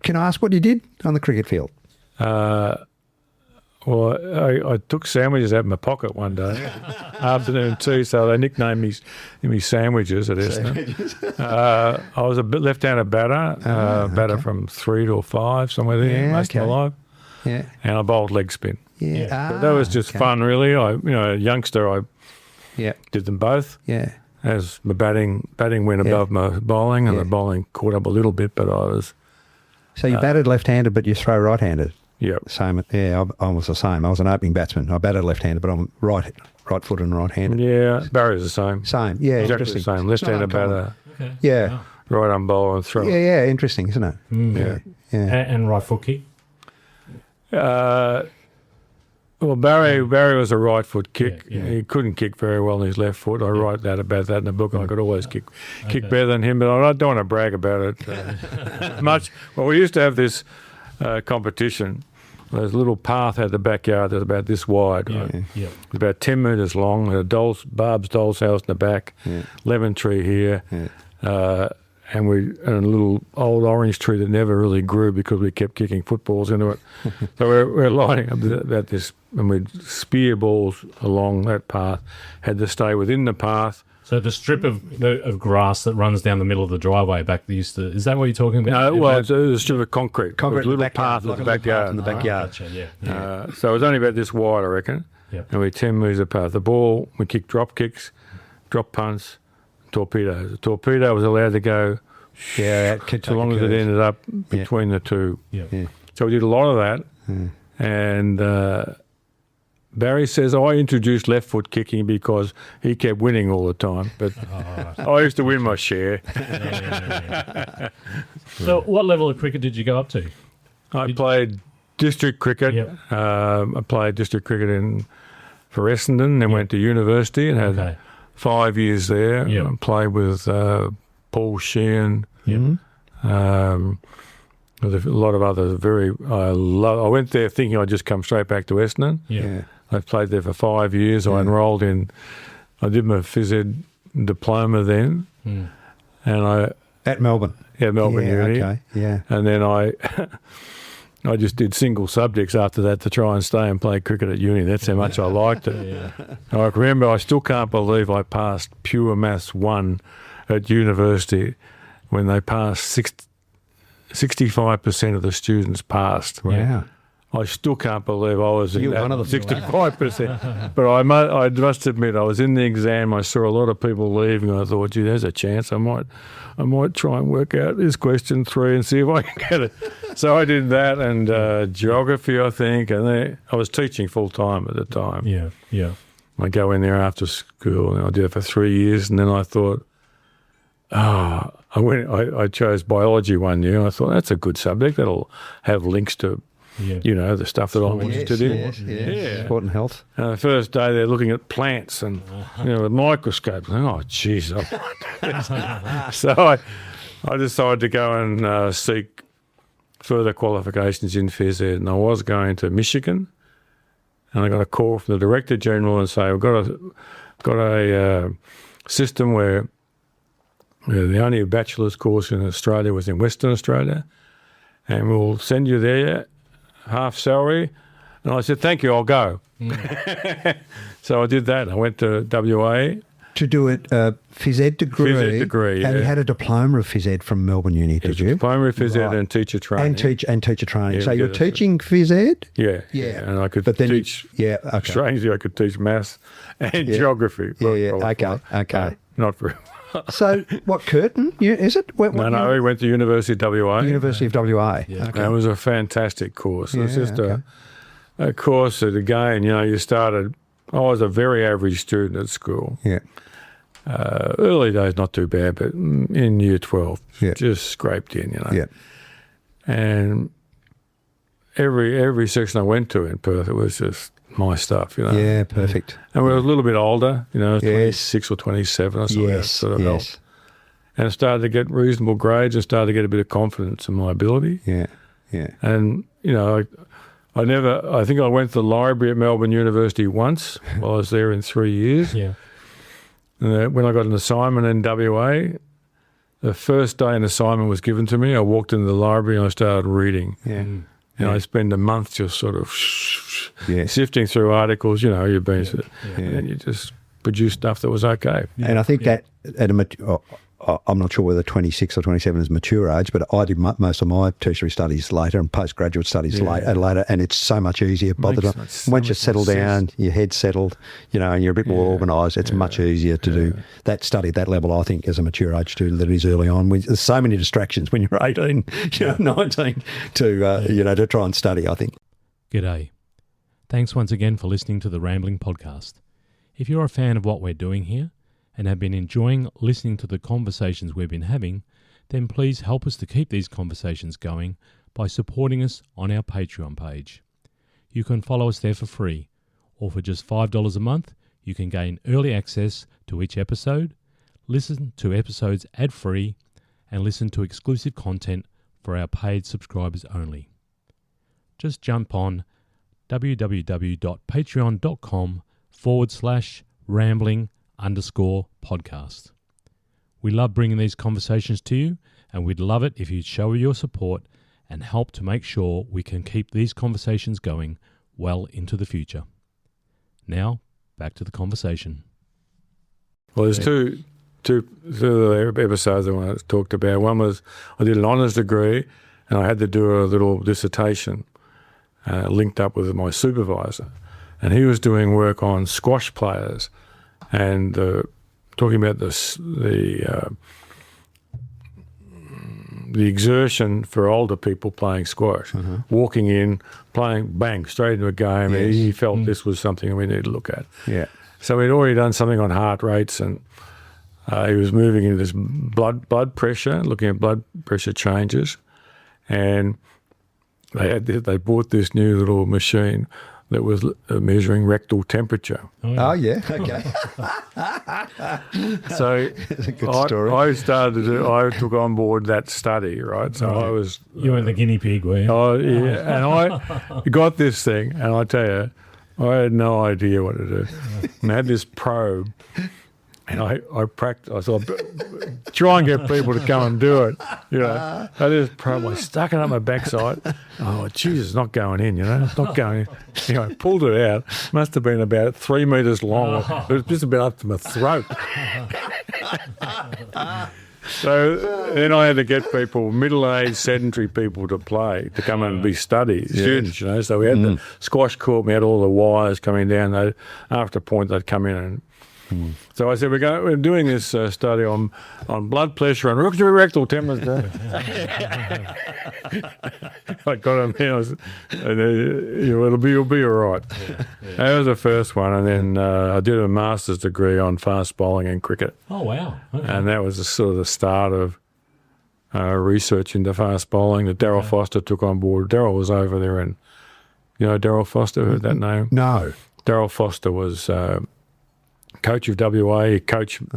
Can I ask what you did on the cricket field? Well, I took sandwiches out of my pocket one day, afternoon tea, so they nicknamed me Sandwiches at Essendon. I was a left-handed batter, from 3 to 5, somewhere there, most of my life. Yeah. And I bowled leg spin. Yeah. But that was just fun, really. A youngster, I did them both. Yeah. As my batting went above my bowling, and the bowling caught up a little bit, but I was... So you batted left-handed, but you throw right-handed? Yep. Same. Yeah, I was the same. I was an opening batsman. I batted left-handed, but I'm right-footed and right-handed. Yeah, Barry's the same. Same. Yeah, exactly the same. Left-handed batter. Okay. Yeah. Right arm bowler and throw. Yeah. Interesting, isn't it? Yeah. And right foot kick. Well, Barry was a right foot kick. Yeah. He couldn't kick very well on his left foot. I write about that in the book. I could always kick better than him, but I don't want to brag about it much. Well, we used to have this competition. There's a little path out the backyard that's about this wide. Right? Yeah. It's about 10 metres long. Barb's doll's house in the back, lemon tree here, and a little old orange tree that never really grew because we kept kicking footballs into it. So we're lining up about this, and we'd spear balls along that path. Had to stay within the path. So the strip of grass that runs down the middle of the driveway back there is that what you're talking about? No, well, it's a strip of concrete. A little path in the backyard. In the backyard. Gotcha, so it was only about this wide, I reckon. Yep. And we're 10 metres apart. The ball, we kicked drop kicks, drop punts, torpedoes. The torpedo was allowed to go as long as it ended up between the two. Yep. Yeah. So we did a lot of that. And... Barry says I introduced left foot kicking because he kept winning all the time, but I used to win my share. So what level of cricket did you go up to? I played district cricket. Yep. I played district cricket for Essendon, then went to university and had 5 years there. Yep. I played with Paul Sheehan. Yep. With a lot of others. I went there thinking I'd just come straight back to Essendon. Yeah. I played there for 5 years. I enrolled I did my phys ed diploma then. And at Melbourne? Yeah, Melbourne Uni. Okay, yeah. And then I I just did single subjects after that to try and stay and play cricket at uni. That's how much I liked it. I remember, I still can't believe I passed Pure Maths 1 at university when they passed 65% of the students passed. Yeah. I still can't believe I was in You're that one of them. 65%. But I must admit, I was in the exam. I saw a lot of people leaving. I thought, gee, there's a chance. I might try and work out this question 3 and see if I can get it. So I did that and geography, I think. And then I was teaching full time at the time. Yeah. I go in there after school, and I did it for 3 years. And then I thought, I chose biology one year. And I thought that's a good subject. That'll have links to. Yeah. The stuff that I'm interested in. Yes. Sport and health. And the first day they're looking at plants and with microscopes. And, oh, jeez. So I decided to go and seek further qualifications in phys ed. And I was going to Michigan, and I got a call from the Director General and say, we've got a system where the only bachelor's course in Australia was in Western Australia, and we'll send you there, half salary. And I said, thank you, I'll go. So I did that. I went to WA. To do a phys ed degree. Phys ed degree, And you yeah. had a diploma of phys ed from Melbourne Uni, did you? Diploma of phys ed Right. and teacher training. And teacher training. Yeah, So you're yeah, teaching phys ed? Yeah. Yeah. And I could But then teach, okay. strangely, I could teach maths and geography. Okay. Not very So what, Curtin, is it? No, we went to University of WA. University of WA. Yeah. Okay. And it was a fantastic course. It was Yeah, just a course that, again, you started, I was a very average student at school. Yeah. Early days, not too bad, but in year 12, Yeah. just scraped in, Yeah. And every section I went to in Perth, it was just my stuff, Yeah, perfect. And we were a little bit older, Yes. 26 or 27 or something. Yes, Sort of yes. helped. And I started to get reasonable grades and started to get a bit of confidence in my ability. Yeah, yeah. And, I think I went to the library at Melbourne University once while I was there in 3 years. Yeah. And when I got an assignment in WA, the first day an assignment was given to me, I walked into the library and I started reading. Yeah. And I spend a month just sort of Yes. sifting through articles, you've been, Yeah. and then you just produce stuff that was okay. And I think that at I'm not sure whether 26 or 27 is mature age, but I did most of my tertiary studies later and postgraduate studies later, and it's so much easier. Once you settle down, your head's settled, and you're a bit more organised, it's much easier to do that study at that level, I think, as a mature age student than it is early on. There's so many distractions when you're 18, 19 to try and study, I think. G'day. Thanks once again for listening to the Rambling Podcast. If you're a fan of what we're doing here and have been enjoying listening to the conversations we've been having, then please help us to keep these conversations going by supporting us on our Patreon page. You can follow us there for free, or for just $5 a month, you can gain early access to each episode, listen to episodes ad-free, and listen to exclusive content for our paid subscribers only. Just jump on www.patreon.com/rambling_podcast. We love bringing these conversations to you, and we'd love it if you'd show your support and help to make sure we can keep these conversations going well into the future. Now, back to the conversation. Well, there's two episodes I want to talk about. One was I did an honours degree and I had to do a little dissertation linked up with my supervisor. And he was doing work on squash players and talking about the exertion for older people playing squash, walking in, playing, bang, straight into a game. Yes. He felt this was something we need to look at. Yeah. So we'd already done something on heart rates, and he was moving into this blood pressure, looking at blood pressure changes, and they bought this new little machine that was measuring rectal temperature. Oh, yeah. Okay. So That's a good story. I took on board that study, right? So I was... You were the guinea pig, were you? Oh, yeah. And I got this thing, and I tell you, I had no idea what to do. And I had this probe, and I practiced. I thought, try and get people to come and do it. You know, I just probably stuck it up my backside. Oh, Jesus, it's not going in, you know, it's not going in. You know, I pulled it out. Must have been about 3 metres long. It was just about up to my throat. So then I had to get people, middle-aged, sedentary people to come and be students, you know. So we had the squash court, we had all the wires coming down. After a point, they'd come in and... So I said, we're doing this study on blood pressure and rectal temperature. I got him in, you'll be all right. That was the first one. And then I did a master's degree on fast bowling and cricket. Oh, wow. Okay. And that was sort of the start of research into fast bowling that Daryl Foster took on board. Daryl was over there, and you know Daryl Foster, heard that name? No. Daryl Foster was coach of WA.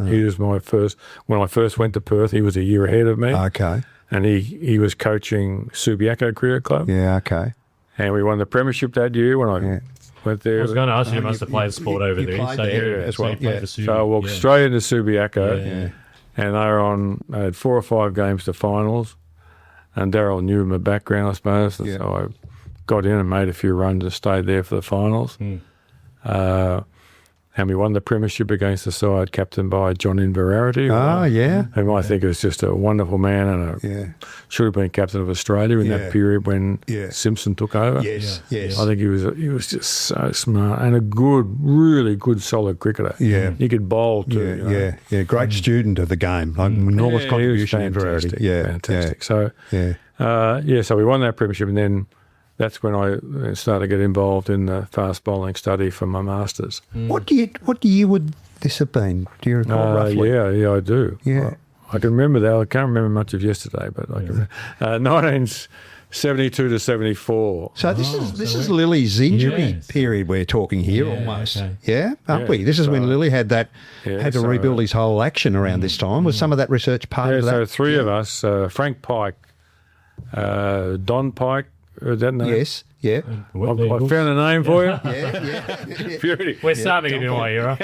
He was my first, when I first went to Perth, he was a year ahead of me. Okay. And he was coaching Subiaco Cricket Club. Yeah, okay. And we won the premiership that year when I went there. I was going to ask you, must have played sport over there. played So, there as well. you played for Subi. So I walked straight into Subiaco, and I had 4 or 5 games to finals, and Daryl knew my background, I suppose. So I got in and made a few runs and stayed there for the finals. And we won the premiership against the side captained by John Inverarity. Whom I think is just a wonderful man and should have been captain of Australia in that period when Simpson took over. Yes. I think he was just so smart and a really good, solid cricketer. Yeah. He could bowl too. Great student of the game. Like enormous he was contribution in variety. fantastic. So so we won that premiership, and then that's when I started to get involved in the fast bowling study for my masters. What year would this have been? Do you recall roughly? Yeah, I do. Yeah. I can remember that. I can't remember much of yesterday, but I can. 1972 to 74. So this is Lillee's injury period we're talking here almost. Okay. Yeah, aren't we? This is when Lillee had to rebuild his whole action around this time. Was some of that research part of that? So 3 of us, Frank Pike, Don Pike, heard that name? Yes, yeah. I found a name for you. Beauty. We're starting in my era.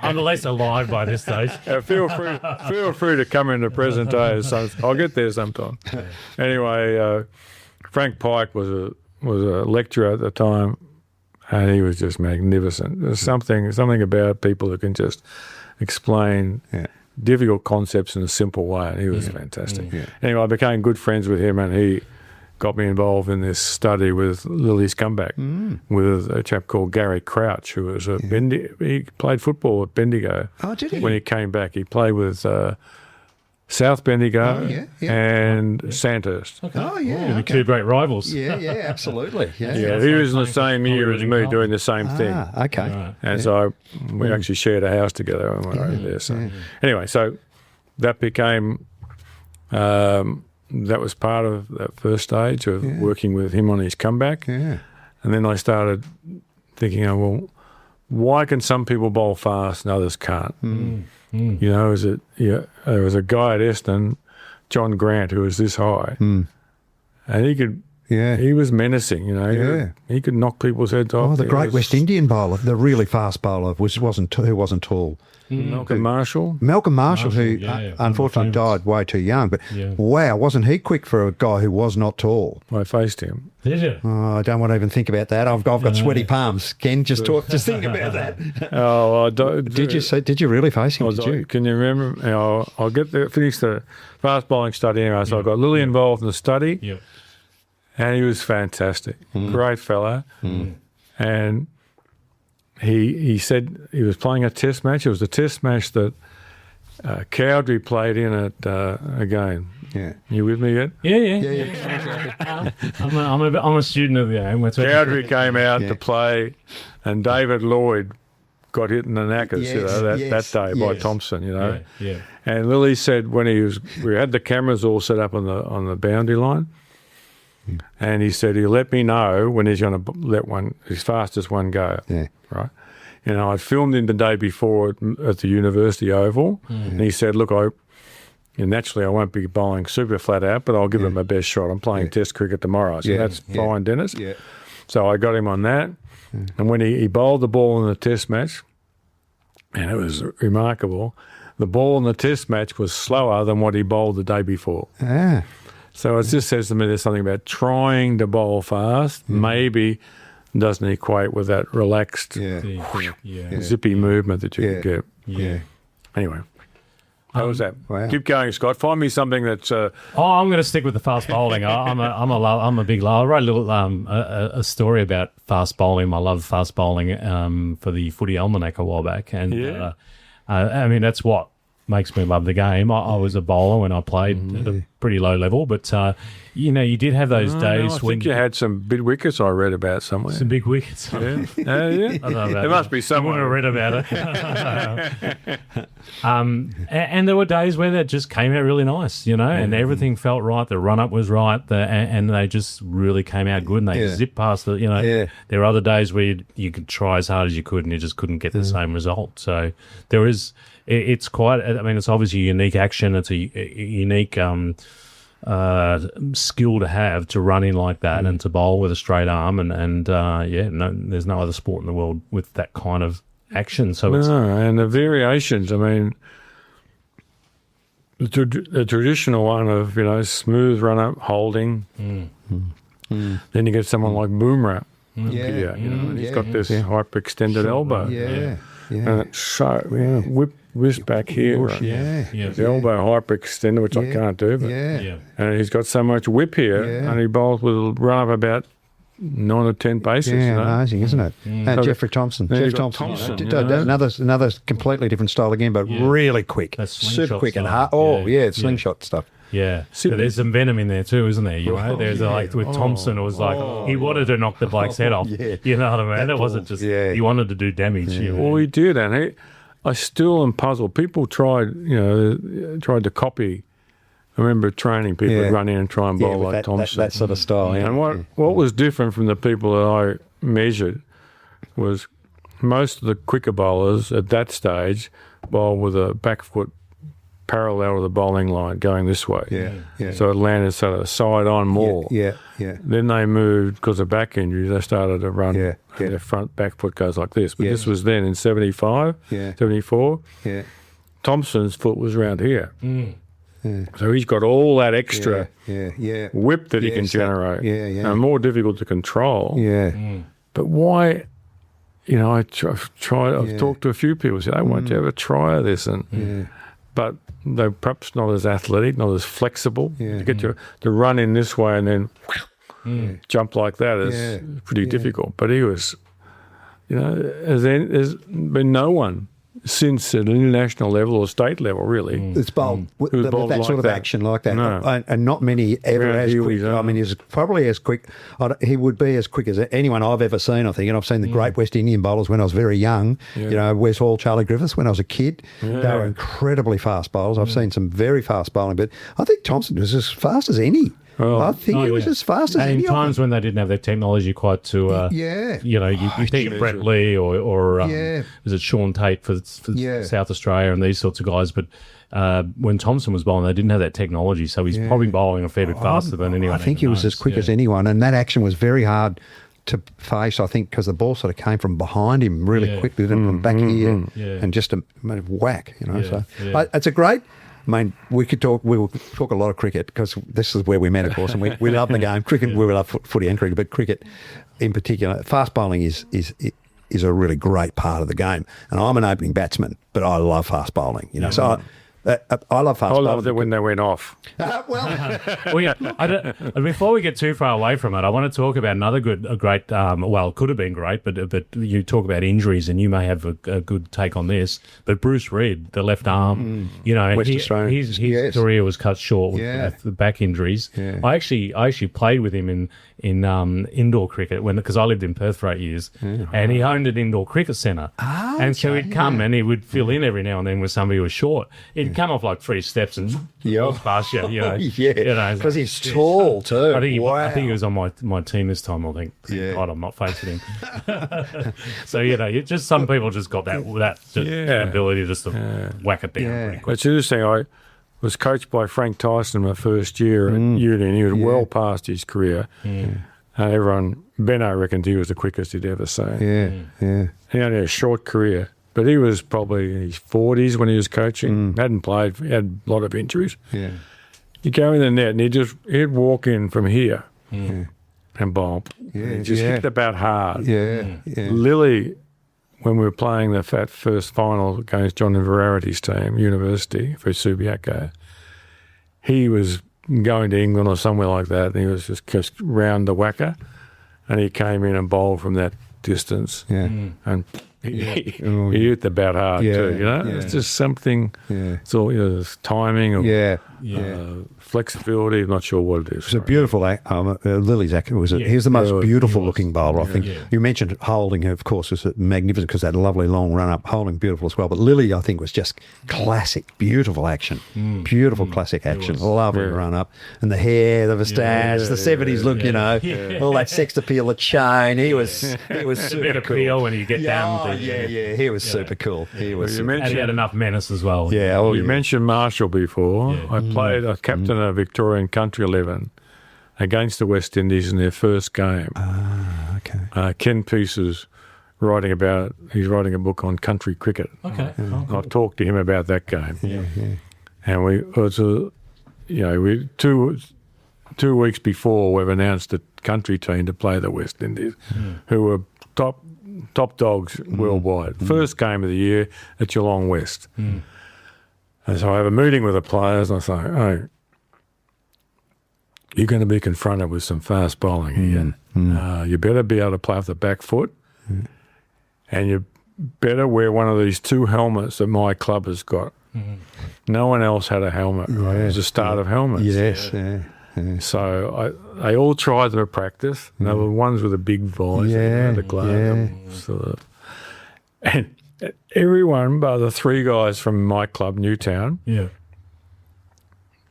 I'm at least alive by this stage. Feel free to come in the presentation. I'll get there sometime. Anyway, Frank Pike was a lecturer at the time, and he was just magnificent. There's something about people who can just explain difficult concepts in a simple way, and he was fantastic. Anyway, I became good friends with him, and he got me involved in this study with Lillee's comeback with a chap called Gary Crouch, who was he played football at Bendigo. Oh, did he? When he came back, he played with South Bendigo and Sandhurst. Okay. Oh, yeah. The 2 great rivals. Yeah, absolutely. Yeah, he was in the same year as me doing the same thing. Okay. Right. And so we actually shared a house together when we were over there. So anyway, so that became... that was part of that first stage of working with him on his comeback. Yeah. And then I started thinking, why can some people bowl fast and others can't? You know, there was a guy at Essendon, John Grant, who was this high. And he could... Yeah, he was menacing, you know. He could knock people's heads off. Oh, the great West Indian bowler, the really fast bowler, who wasn't tall. Malcolm Marshall, who unfortunately died way too young. But wow, wasn't he quick for a guy who was not tall? I faced him. Did you? Oh, I don't want to even think about that. I've got sweaty palms. Ken, just think about that. Did you really face him? Did you? Can you remember? I'll finish the fast bowling study anyway. So I got Lillee involved in the study. Yep. And he was fantastic, great fella. And he said he was playing a test match. It was a test match that Cowdrey played in at again. Yeah, you with me yet? Yeah. I'm a student of the game. Cowdrey came out to play, and David Lloyd got hit in the knackers. That day by Thompson. You know. Yeah. And Lillee said when we had the cameras all set up on the boundary line. And he said he'll let me know when he's going to let his fastest one go. Yeah. Right. You know, I filmed him the day before at the University Oval, and he said, "Look, naturally I won't be bowling super flat out, but I'll give it my best shot. I'm playing Test cricket tomorrow, so that's fine, Dennis." Yeah. So I got him on that, and when he bowled the ball in the Test match, and it was remarkable. the ball in the test match was slower than what he bowled the day before. Ah. So it just says to me there's something about trying to bowl fast, maybe doesn't equate with that relaxed, zippy movement that you can get. Yeah. Anyway, how was that? Wow. Keep going, Scott. Find me something that's... I'm going to stick with the fast bowling. I'm a big lover. I wrote a little a story about fast bowling. I love fast bowling for the Footy Almanac a while back, and I mean that's what makes me love the game. I was a bowler when I played at a pretty low level, but you did have those days I when think you had some big wickets I read about somewhere. some big wickets. Yeah. Yeah. I don't know about There must be I someone. would have read about it. And there were days where that just came out really nice, and everything felt right. The run-up was right, and they just really came out good, and they zipped past it. There were other days where you could try as hard as you could, and you just couldn't get the same result. So there is... It's quite... I mean, it's obviously a unique action. It's a unique skill to have to run in like that and to bowl with a straight arm. There's no other sport in the world with that kind of action. So and the variations, I mean, the traditional one of, smooth run-up, holding. Then you get someone like Boomerang. And he's got this hyper-extended elbow. And it's so, whisk back here. The elbow hyper-extended, which I can't do. But, and he's got so much whip here, and he bowls with a run-up about 9 or 10 paces. Amazing, isn't it? Jeffrey Thompson. Jeff Thompson. Another completely different style again, but really quick. That's super quick and style. hard. Slingshot stuff. Yeah, but there's some venom in there too, isn't there? There's with Thompson, it was like he wanted to knock the bloke's head off. You know what I mean? It wasn't just he wanted to do damage. Well, he did, and I still am puzzled. People tried to copy. I remember training people would run in and try and bowl like Thompson. That sort of style. And what was different from the people that I measured was most of the quicker bowlers at that stage bowl with a back foot parallel to the bowling line going this way. So it landed sort of side on more. Then they moved, because of back injuries, they started to run. Their front back foot goes like this. But this was then in 75, 74. Thompson's foot was around here. So he's got all that extra whip that he can generate. And more difficult to control. But why... I've talked to a few people who say, why don't you ever try this? But they're perhaps not as athletic, not as flexible. To get to run in this way and then jump like that is pretty difficult. But he was, there's been no one since at an international level or state level, really. It's bowled with that like sort of that. action like that. No. And not many ever Around as here quick. we don't. I mean, he's probably as quick. He would be as quick as anyone I've ever seen, I think. And I've seen the great West Indian bowlers when I was very young. Wes Hall, Charlie Griffiths, when I was a kid. They were incredibly fast bowlers. I've seen some very fast bowling. But I think Thompson was as fast as any. I think he was as fast as and any. in times when they didn't have their technology quite to, you think of Brett Lee or was it Sean Tate for South Australia and these sorts of guys, but when Thompson was bowling, they didn't have that technology, so he's probably bowling a fair bit faster than anyone. I think he was as quick as anyone, and that action was very hard to face, I think, because the ball sort of came from behind him really quickly, then from back here, and just a whack, So it's a great... I mean, we will talk a lot of cricket because this is where we met, of course, and we love the game. Cricket, we love footy and cricket, but cricket in particular, fast bowling is a really great part of the game. And I'm an opening batsman, but I love fast bowling, So I love fast bowling. I loved it when they went off. Before we get too far away from it, I want to talk about another great, could have been great, but you talk about injuries and you may have a good take on this, but Bruce Reid, the left arm, his career was cut short with the back injuries. I actually played with him in indoor cricket because I lived in Perth for 8 years, and he owned an indoor cricket centre. And so he'd come and he would fill in every now and then with somebody who was short. He'd come off like 3 steps and past you, because he's tall too. I think he was on my team this time. I think. God, I'm not facing him. So just some people just got that ability just to whack it down pretty quick. It's interesting. I was coached by Frank Tyson my first year at uni, and he was well past his career. Benno reckoned he was the quickest he'd ever seen. He only had a short career. But he was probably in his 40s when he was coaching. Hadn't played. He had a lot of injuries. Yeah. You go in the net and he'd walk in from here and bomb. Yeah, Just hit the bat hard. Yeah. Yeah. Lillee, when we were playing the first final against John Vararity's team, University, for Subiaco, he was going to England or somewhere like that, and he was just round the whacker, and he came in and bowled from that distance. Yeah. And he hit the bat hard too, you know? Yeah. It's just something, Yeah. it's all, it's timing or Yeah. flexibility, I'm not sure what it is. It's a beautiful Lillee's he was the most beautiful looking bowler, I think. Yeah. You mentioned Holding, of course, was magnificent because that lovely long run up. Holding beautiful as well, but Lillee, I think, was just classic, beautiful action, beautiful classic action, lovely run up, and the hair, the moustache, the 70s look, you know, all that sex appeal, the chain. He was super Bit of cool. appeal when you get down to He was super cool. He was. You And he had enough menace as well. Yeah, You mentioned Marshall before. I captained a Victorian Country 11 against the West Indies in their first game. Okay. Ken Peace is he's writing a book on country cricket. Okay. I've talked to him about that game. And we 2 weeks before we've announced the country team to play the West Indies, who were top dogs worldwide. First game of the year at Geelong West. And so I have a meeting with the players and I say, "Oh, you're going to be confronted with some fast bowling here. You better be able to play off the back foot, and you better wear one of these 2 helmets that my club has got. No one else had a helmet. It was the start of helmets. Yes. Yeah. So they all tried them at practice. They were ones with a big voice, the glove, sort of. And everyone, but the 3 guys from my club, Newtown,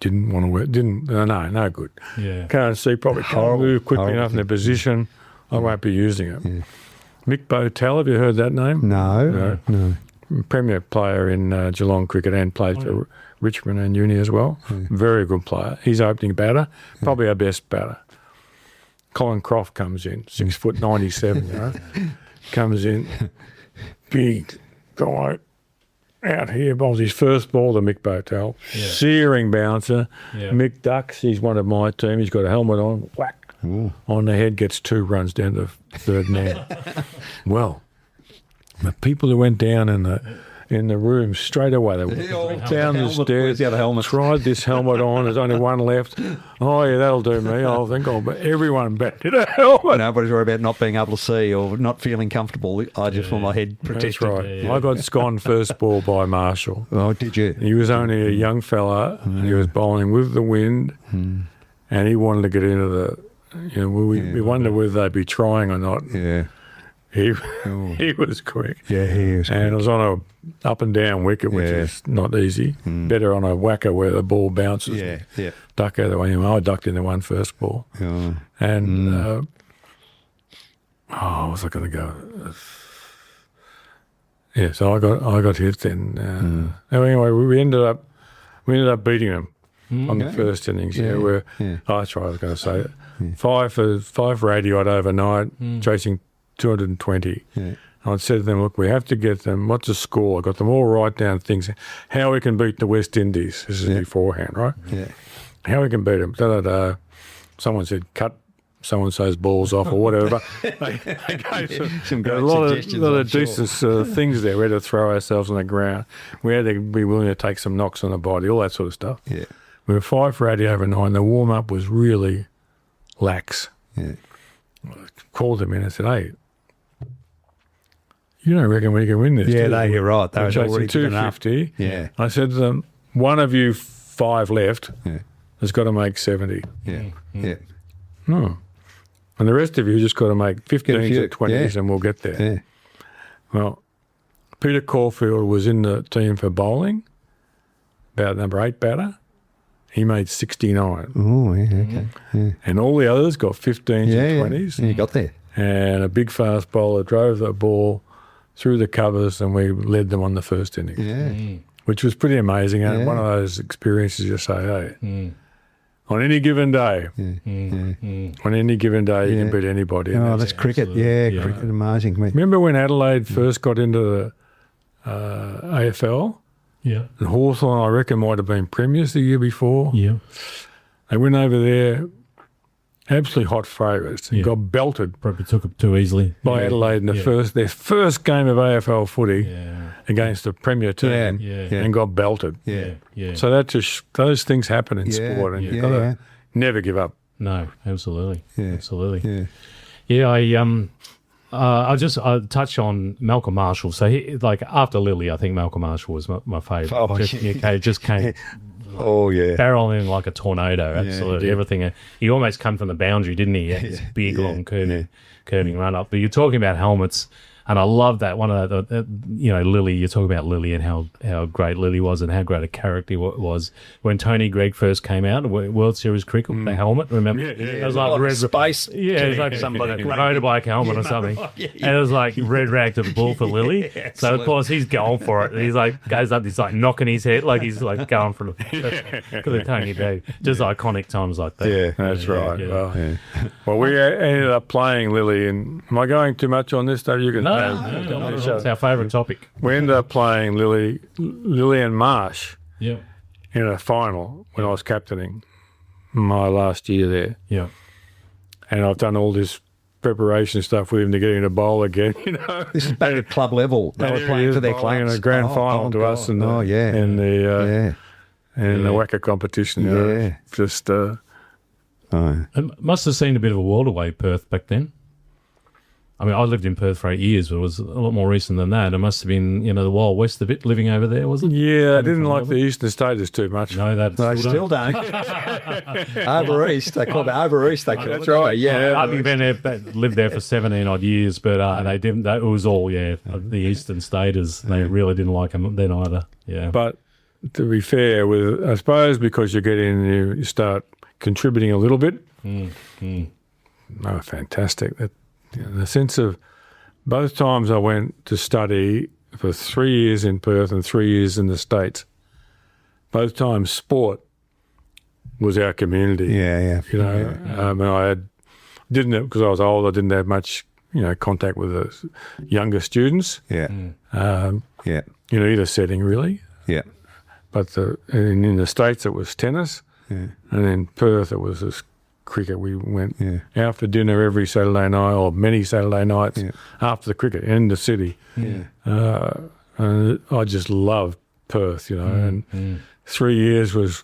didn't want to wear. No good. Yeah. Can't see, probably can't move quickly enough in their position. I won't be using it. Mick Botel, have you heard that name? No. Premier player in Geelong cricket and played for Richmond and Uni as well. Very good player. He's opening batter, probably our best batter. Colin Croft comes in, 6'97", you know, comes in, big guy out here, bowls his first ball to Mick Botel, searing bouncer. Mick ducks. He's one of my team. He's got a helmet on, whack on the head, gets 2 runs down to third man. Well, the people who went down in the room straight away, they went down the stairs, tried this helmet on. There's only one left. Oh, yeah, that'll do me. I'll think but everyone batted a helmet. Nobody's worried about not being able to see or not feeling comfortable. I just want my head protected. That's right. I got sconned first ball by Marshall. Oh, did you? He was only a young fella, and he was bowling with the wind, and he wanted to get into the. We wonder whether they'd be trying or not. Yeah. He was quick. Yeah, he was. And it was on a up and down wicket, which is not easy. Better on a whacker where the ball bounces. Yeah. Duck out of the way. I ducked in the one first ball. Oh. And what was I going to go? Yeah, so I got hit then. Anyway, we ended up beating them on the first innings. Oh, that's right. I was going to say it. 5 for 80 odd overnight, chasing 220. And I said to them, look, we have to get them. What's the score? I got them all write down things. How we can beat the West Indies. This is beforehand, right? Yeah. How we can beat them. Da-da-da. Someone said, cut so-and-so's balls off or whatever. They gave some great a lot suggestions, of decent things there. We had to throw ourselves on the ground. We had to be willing to take some knocks on the body, all that sort of stuff. Yeah. We were 5 for 80 overnight. The warm-up was really lax. Yeah. I called them in and said, hey, you don't reckon we can win this? Yeah, do no, you? you're right. They We're were chasing already 250. Yeah. I said to them, one of you 5 left Yeah. has got to make 70. Yeah. Yeah. No. And the rest of you just got to make 15s and 20s and we'll get there. Yeah. Well, Peter Caulfield was in the team for bowling, about number 8 batter. He made 69. Oh, yeah, okay. Yeah. And all the others got 15s and 20s. Yeah, you got there. And a big fast bowler drove the ball through the covers and we led them on the first innings. Yeah. Which was pretty amazing. And one of those experiences you say, hey, on any given day, on any given day, you can beat anybody. Oh, that's cricket. Yeah, cricket, amazing. Remember when Adelaide first got into AFL. Yeah. And Hawthorn, I reckon, might have been premiers the year before. Yeah. They went over there, absolutely hot favourites, and got belted Probably took it too easily. by Adelaide in their first game of AFL footy Yeah. against a premier team, Yeah. and got belted. Yeah. Yeah. So that those things happen in Yeah, sport, and you've yeah. got to never give up. No, absolutely. Yeah. Absolutely. Yeah. Yeah, I'll touch on Malcolm Marshall. So, after Lillee, I think Malcolm Marshall was my favourite. Oh, Just came Oh, yeah. barreling like a tornado. Absolutely, everything. He almost come from the boundary, didn't he? His big, long, curving run up. But you're talking about helmets. And I love that one of the, Lillee, you talk about Lillee and how great Lillee was and how great a character he was. When Tony Gregg first came out, World Series cricket, the helmet, remember? It was like red space. Yeah, it was like some motorbike helmet or something. And it was like red rag to the bull for Lillee. So, of course, he's going for it. He's like, goes up, he's like knocking his head, like he's like going for the Tony Gregg. Just iconic times like that. Yeah, that's right. Yeah. Well, we ended up playing Lillee, and am I going too much on this stuff? You can. No, it's our favourite topic. We ended up playing Lillee and Marsh Yeah. in a final when I was captaining my last year there. Yeah. And I've done all this preparation stuff with him to get him to bowl again, This is back at club level. They were playing for their playing clubs. in a grand final to us in the WACA competition. Yeah. Just It must have seemed a bit of a world away, Perth, back then. I mean, I lived in Perth for 8 years, but it was a lot more recent than that. It must have been, the Wild West a bit, living over there, was it? Yeah, I didn't like the Eastern States too much. No, that They still don't. Over East, they call it over East. They call That's it. right. Yeah, I've been there, lived there for 17 odd years, but they didn't. It was all the Eastern Staters. They really didn't like them then either. Yeah, But to be fair, I suppose because you get in, you start contributing a little bit. Oh, fantastic! The sense of both times I went to study for 3 years in Perth and 3 years in the States. Both times, sport was our community. Yeah. And I didn't because I was old. I didn't have much, contact with the younger students. Yeah. Yeah. In either setting, really. Yeah. But in the States, it was tennis, Yeah. and in Perth, it was this cricket. We went after dinner every Saturday night, or many Saturday nights after the cricket in the city. Yeah. And I just loved Perth, and 3 years was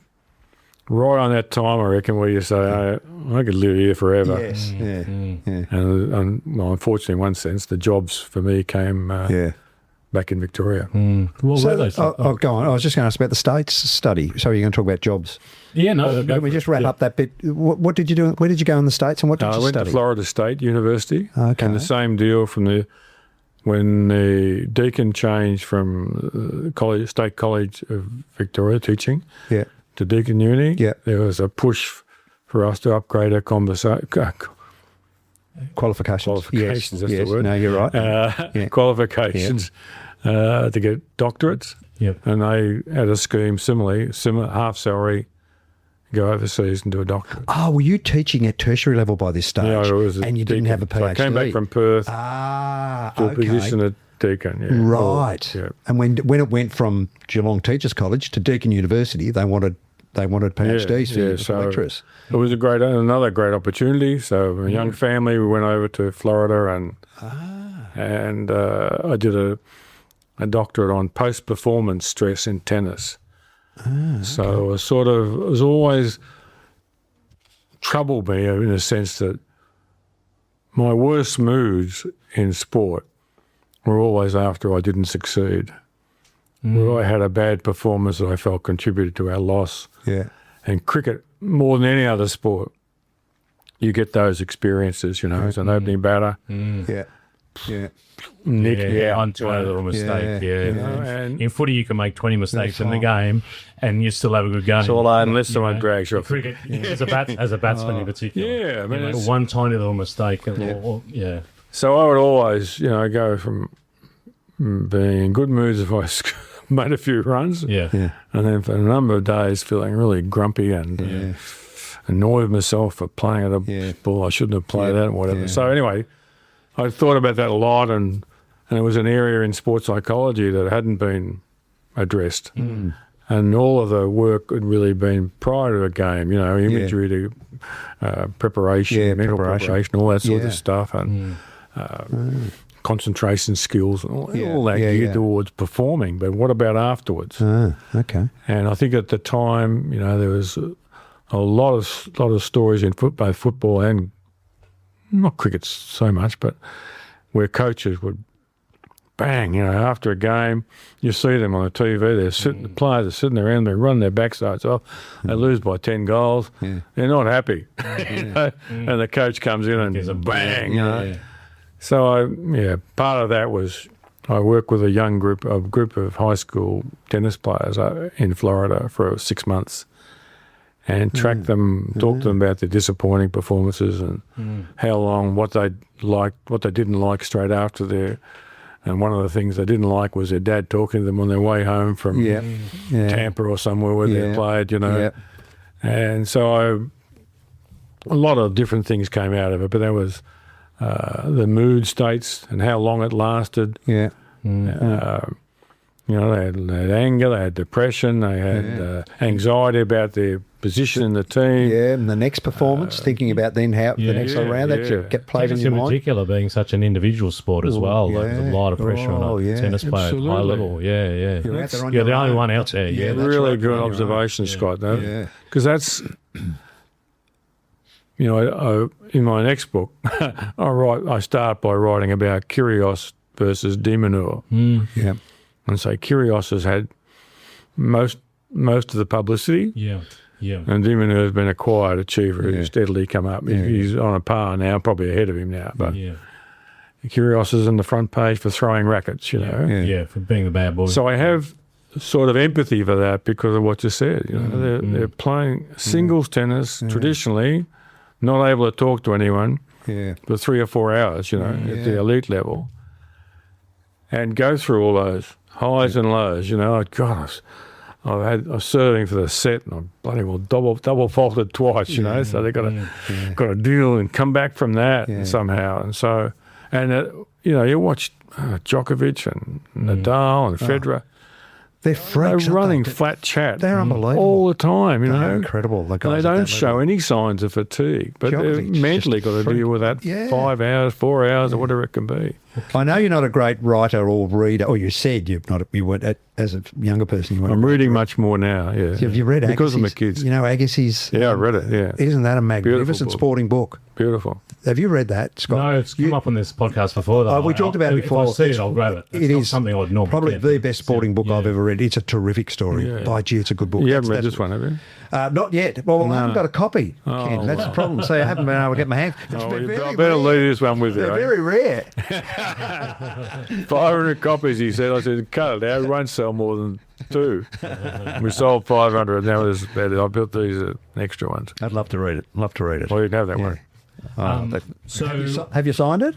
right on that time, I reckon, where you say, I could live here forever. Yes. Yeah. Yeah. And well, unfortunately, in one sense, the jobs for me came back in Victoria. Well, were they? Go on. I was just going to ask about the States study. So you're going to talk about jobs. Yeah, no. Can we just wrap up that bit? What did you do? Where did you go in the States, and what did you I went study? to Florida State University, Okay. and the same deal when the deacon changed from State College of Victoria teaching Yeah. to Deakin Uni. Yeah. There was a push for us to upgrade our Qualifications. qualifications. That's Yes. the word. No, you're right. Qualifications to get doctorates. Yep. And they had a scheme similar half salary, go overseas and do a doctorate. Oh, were you teaching at tertiary level by this stage? Yeah, I was a and you didn't deacon. have a PhD? So I came back from Perth to a okay. position at Deakin. Yeah. Right. Yeah. And when it went from Geelong Teachers College to Deakin University, they wanted PhDs for lecturers. It was another great opportunity. So a young family, we went over to Florida and I did a doctorate on post-performance stress in tennis. So it was always troubled me in a sense that my worst moods in sport were always after I didn't succeed. Where I had a bad performance that I felt contributed to our loss. Yeah. And cricket, more than any other sport, you get those experiences, as an opening batter. Yeah. Yeah. Nick On to a little mistake. Yeah. And In footy, you can make 20 mistakes in the game, and you still have a good game. unless someone drags you off. Cricket, as a batsman in particular. Yeah, I mean, it's- one tiny little mistake. Yeah. So I would always, go from being in good moods if I made a few runs. Yeah. And then for a number of days feeling really grumpy and annoyed with myself for playing at a ball I shouldn't have played at and whatever. Yeah. So anyway, I thought about that a lot and And it was an area in sports psychology that hadn't been addressed. And all of the work had really been prior to a game, imagery to preparation, mental preparation, all that sort of stuff, and concentration skills and all that geared towards performing. But what about afterwards? Okay. And I think at the time, there was a lot of stories in both football and not cricket so much, but where coaches would bang, after a game, you see them on the TV, the players are sitting around, they run their backsides off, they lose by 10 goals, they're not happy. And the coach comes in and bang, So part of that was I worked with a group of high school tennis players in Florida for 6 months and tracked them, talked to them about their disappointing performances and how long, what they liked, what they didn't like straight after their. And one of the things they didn't like was their dad talking to them on their way home from Tampa or somewhere where they played, And so a lot of different things came out of it, but there was the mood states and how long it lasted. They had anger, they had depression, they had anxiety about their position in the team. And the next performance, thinking about then how the next round that you get played in your mind. In particular, being such an individual sport as well, like there's a lot of pressure on a tennis player at high level. You're the only one out there. Really good observation, Scott. Because that's, in my next book, I start by writing about Kyrgios versus de Minaur. And so Kyrgios has had most of the publicity. And de Minaur has been a quiet achiever who's steadily come up. He's on a par now, probably ahead of him now. But Kyrgios is on the front page for throwing rackets, for being the bad boy. So I have sort of empathy for that because of what you said. They're playing singles tennis traditionally, not able to talk to anyone for 3 or 4 hours, at the elite level, and go through all those highs and lows. I was serving for the set, and I bloody well double faulted twice. So they got to deal and come back from that somehow. And so, you watch Djokovic and Nadal and Federer. They're freaks. They're running flat chat. They're unbelievable all the time. They're incredible. The guys and they don't show any signs of fatigue, but they've mentally got to deal with that 5 hours, 4 hours, or whatever it can be. I know you're not a great writer or reader, or you said you weren't as a younger person. I'm reading much more now. Yeah, have you read Agassiz? Because of my kids. Agassiz. Yeah, I read it. Yeah, isn't that a magnificent sporting book? Beautiful. Have you read that, Scott? No, it's come up on this podcast before, though. We talked about it before. If I see it, I'll grab it. It is something I'd normally probably the best sporting book I've ever read. It's a terrific story. By gee, it's a good book. You haven't read this one, have you? Not yet. Well, I haven't got a copy, Ken. That's the problem. So I haven't been able to get my hands. I better leave this one with you. They're very rare. 500 copies, he said. I said, cut it out. We won't sell more than 2. We sold 500. Now there's about it. I built these extra ones. I'd love to read it. Well, you can have that one. So, have you signed it?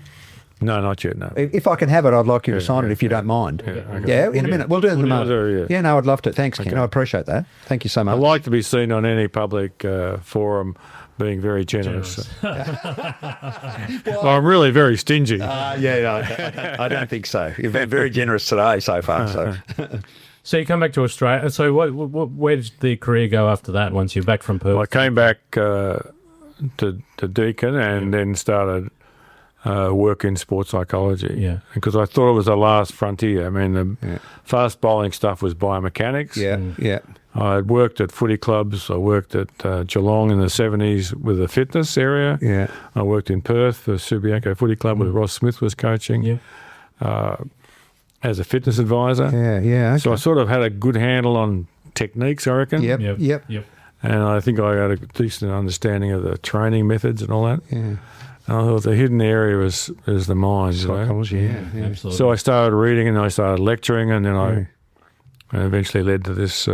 No, not yet, no. If I can have it, I'd like you to sign it if you don't mind. In a minute. We'll do it in a moment. No, I'd love to. Thanks, Ken. I appreciate that. Thank you so much. I like to be seen on any public forum being very generous. I'm really very stingy. I don't think so. You've been very generous today so far. So you come back to Australia. So where did the career go after that once you're back from Perth? Well, I came back to Deakin and then started work in sports psychology. Because I thought it was the last frontier. I mean, the fast bowling stuff was biomechanics. I worked at footy clubs. I worked at Geelong in the 70s with the fitness area. I worked in Perth for Subiaco Footy Club where Ross Smith was coaching as a fitness advisor. Okay. So I sort of had a good handle on techniques, I reckon. Yep. And I think I had a decent understanding of the training methods and all that. And I thought the hidden area is the mind. Psychology, absolutely. So I started reading and I started lecturing, and then I eventually led to this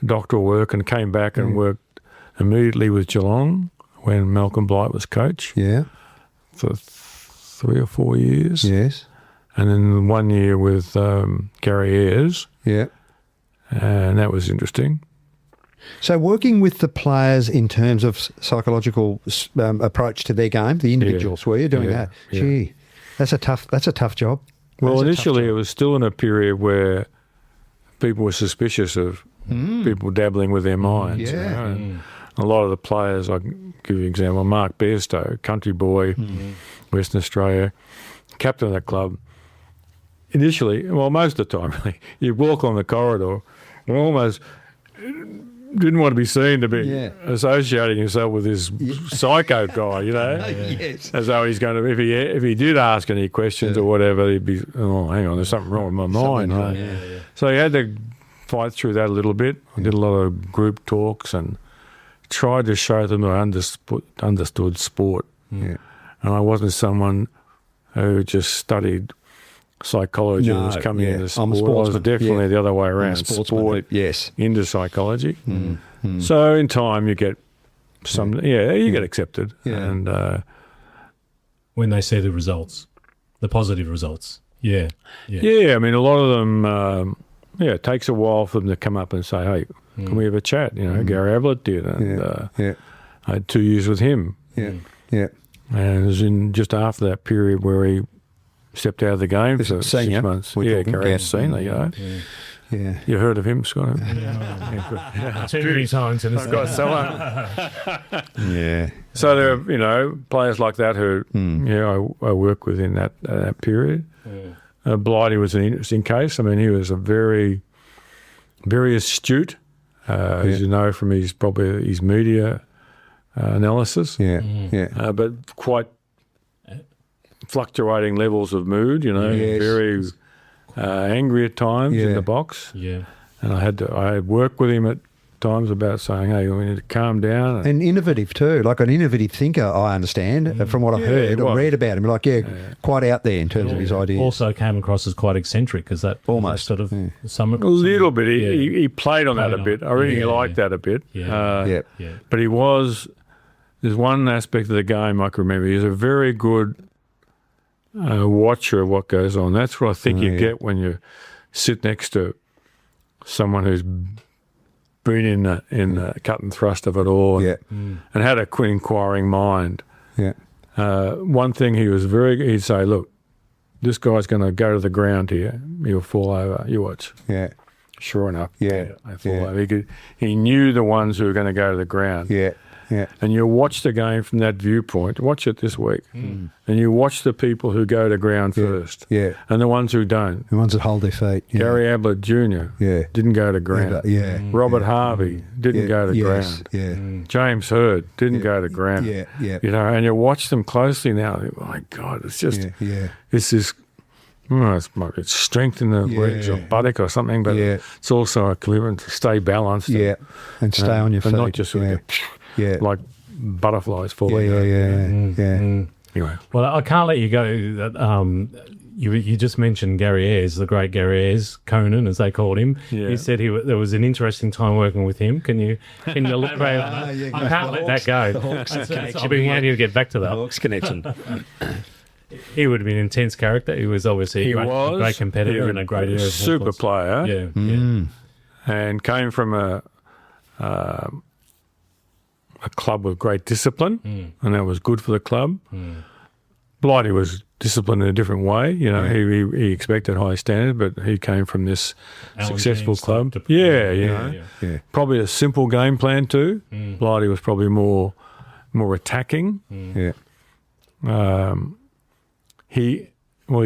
doctoral work and came back and worked immediately with Geelong when Malcolm Blight was coach. For 3 or 4 years. And then 1 year with Gary Ayres. And that was interesting. So working with the players in terms of psychological approach to their game, the individuals, were you doing that? Gee. That's a tough job. Well, That's a tough initially job. it was still in a period where people were suspicious of people dabbling with their minds. Yeah. You know, and a lot of the players, I can give you an example, Mark Bairstow, country boy, Western Australia, captain of the club. Initially, well, most of the time, really, you'd walk on the corridor and almost didn't want to be seen to be Yeah. associating yourself with this psycho guy, you know, Yes. as though he's going to. If he did ask any questions or whatever, he'd be, oh, hang on, there's something wrong with my mind. Right? So he had to fight through that a little bit. I did a lot of group talks and tried to show them I understood sport. Yeah. And I wasn't someone who just studied psychology and was coming into sport. I'm a I was sportsman. definitely Yeah. the other way I'm a around. sportsman. Sport Yes. into psychology. So in time you get you get accepted. Yeah. And When they see the results, the positive results. Yeah. I mean, a lot of them, it takes a while for them to come up and say, hey, can we have a chat? You know, Gary Ablett did. And I had 2 years with him. Yeah. Yeah. And it was in just after that period where he stepped out of the game for senior, 6 months. we're Yeah, talking. Gary Yeah. Senior, you know. Yeah. You heard of him, Scott? Too many times in a Got someone. Yeah. So there are, players like that who, I work with in that period. Blighty was an interesting case. I mean, he was a very, very astute, as you know from his media analysis. Yeah. Yeah. But quite fluctuating levels of mood. Yes. Very angry at times in Yeah. the box. Yeah. And I had worked with him at times about saying, hey, we need to calm down. And innovative too, like an innovative thinker, I understand, from what I heard or read about him. Like, quite out there in terms of his ideas. Also came across as quite eccentric. Is that Almost, sort of some A little bit. Yeah. He played on that a Played bit. on. I really Yeah, liked that a bit. Yeah. Yeah. But there's one aspect of the game I can remember. He's a very good watcher of what goes on. That's what I think you get when you sit next to someone who's been in the cut and thrust of it all and had a quick inquiring mind. Yeah. One thing he'd say, look, this guy's going to go to the ground here. He'll fall over. You watch. Yeah. Sure enough. Yeah. They fall over. He knew the ones who were going to go to the ground. Yeah. Yeah. And you watch the game from that viewpoint. Watch it this week. And you watch the people who go to ground first. Yeah. And the ones who don't. The ones that hold their feet. Yeah. Gary Ablett Jr. Yeah. didn't go to ground. Yeah. Robert Harvey didn't go to Yes. ground. Yeah. James Hird didn't go to ground. Yeah. Yeah. And you watch them closely now. Oh my God, it's just Yeah. it's this. It's strength in the legs or buttock or something, but it's also a clearance to stay balanced. Yeah. And stay on your feet. and not just sort of Yeah. like butterflies falling. Yeah. Anyway, Well, I can't let you go. You just mentioned Gary Ayres, the great Gary Ayres, Conan, as they called him. Yeah. You said there was an interesting time working with him. Can you elaborate on that? Yeah, I can't let that go. I've been wanting to get back to that. Hawks connection. He would have been an intense character. He was obviously a great competitor and a great area of super player. Yeah. And came from a club with great discipline, and that was good for the club. Blighty was disciplined in a different way. He expected high standards, but he came from this Alan successful James club. type Yeah. Probably a simple game plan too. Blighty was probably more attacking. Yeah. He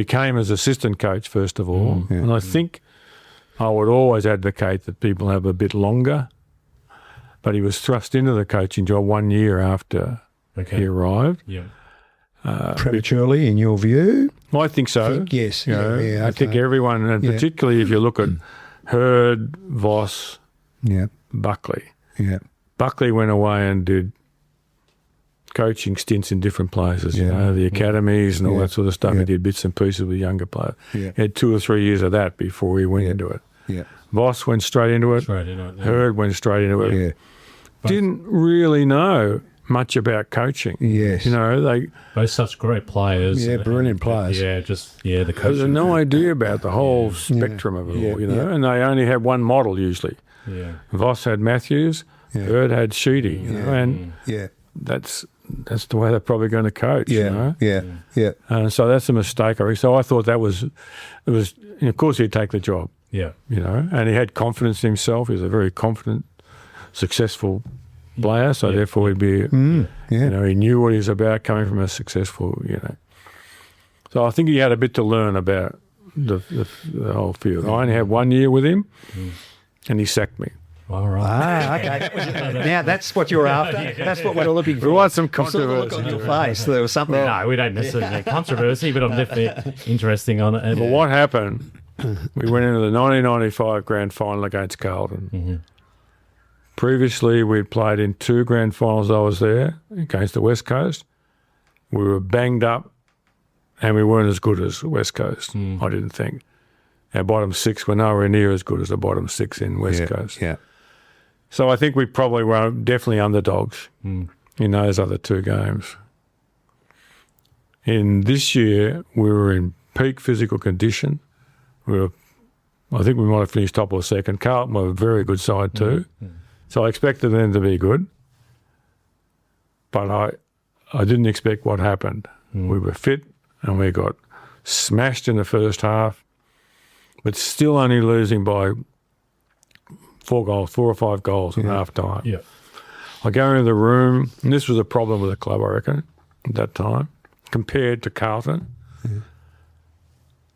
came as assistant coach first of all, and I think I would always advocate that people have a bit longer. But he was thrust into the coaching job 1 year after he arrived. Yeah. Prematurely, in your view? I think so. Yes. I think everyone, and particularly if you look at Hird, Voss, Buckley. Yeah. Buckley went away and did coaching stints in different places, the academies and all that sort of stuff. He did bits and pieces with younger players. Yeah. He had 2 or 3 years of that before he went into it. Yeah. Voss went straight into it. Hird went straight into it. Yeah. Didn't really know much about coaching. Yes. They Both such great players. Yeah, brilliant players. Yeah, the had coaching. no idea about the whole spectrum of it all, and they only had one model usually. Yeah. Voss had Matthews, Hird had Sheedy, and Yeah. that's that's the way they're probably going to coach. Yeah, You know? yeah. And so that's a mistake. So I thought it was, of course he'd take the job, Yeah. you know, and he had confidence in himself. He was a very confident, successful player. So therefore he'd be, you know, he knew what he was about coming from a successful, you know. So I think he had a bit to learn about the whole field. I only had 1 year with him and he sacked me. All right. Okay. Now that's what you're after. That's what we're looking for. We want some I saw the look controversy. on your face. There was something. No, we don't necessarily need controversy, but I'm definitely interesting on it. Well, what happened, we went into the 1995 grand final against Carlton. Mm-hmm. Previously, we'd played in 2 grand finals. I was there against the West Coast. We were banged up and we weren't as good as West Coast, I didn't think. Our bottom 6 were nowhere near as good as the bottom 6 in West Coast. Yeah. So I think we probably were definitely underdogs in those other 2 games. In this year, we were in peak physical condition. I think we might have finished top or second. Carlton were a very good side too. So I expected them to be good. But I didn't expect what happened. We were fit and we got smashed in the first half, but still only losing by 4 or 5 goals at half time. Yeah. I go into the room, and this was a problem with the club, I reckon, at that time, compared to Carlton.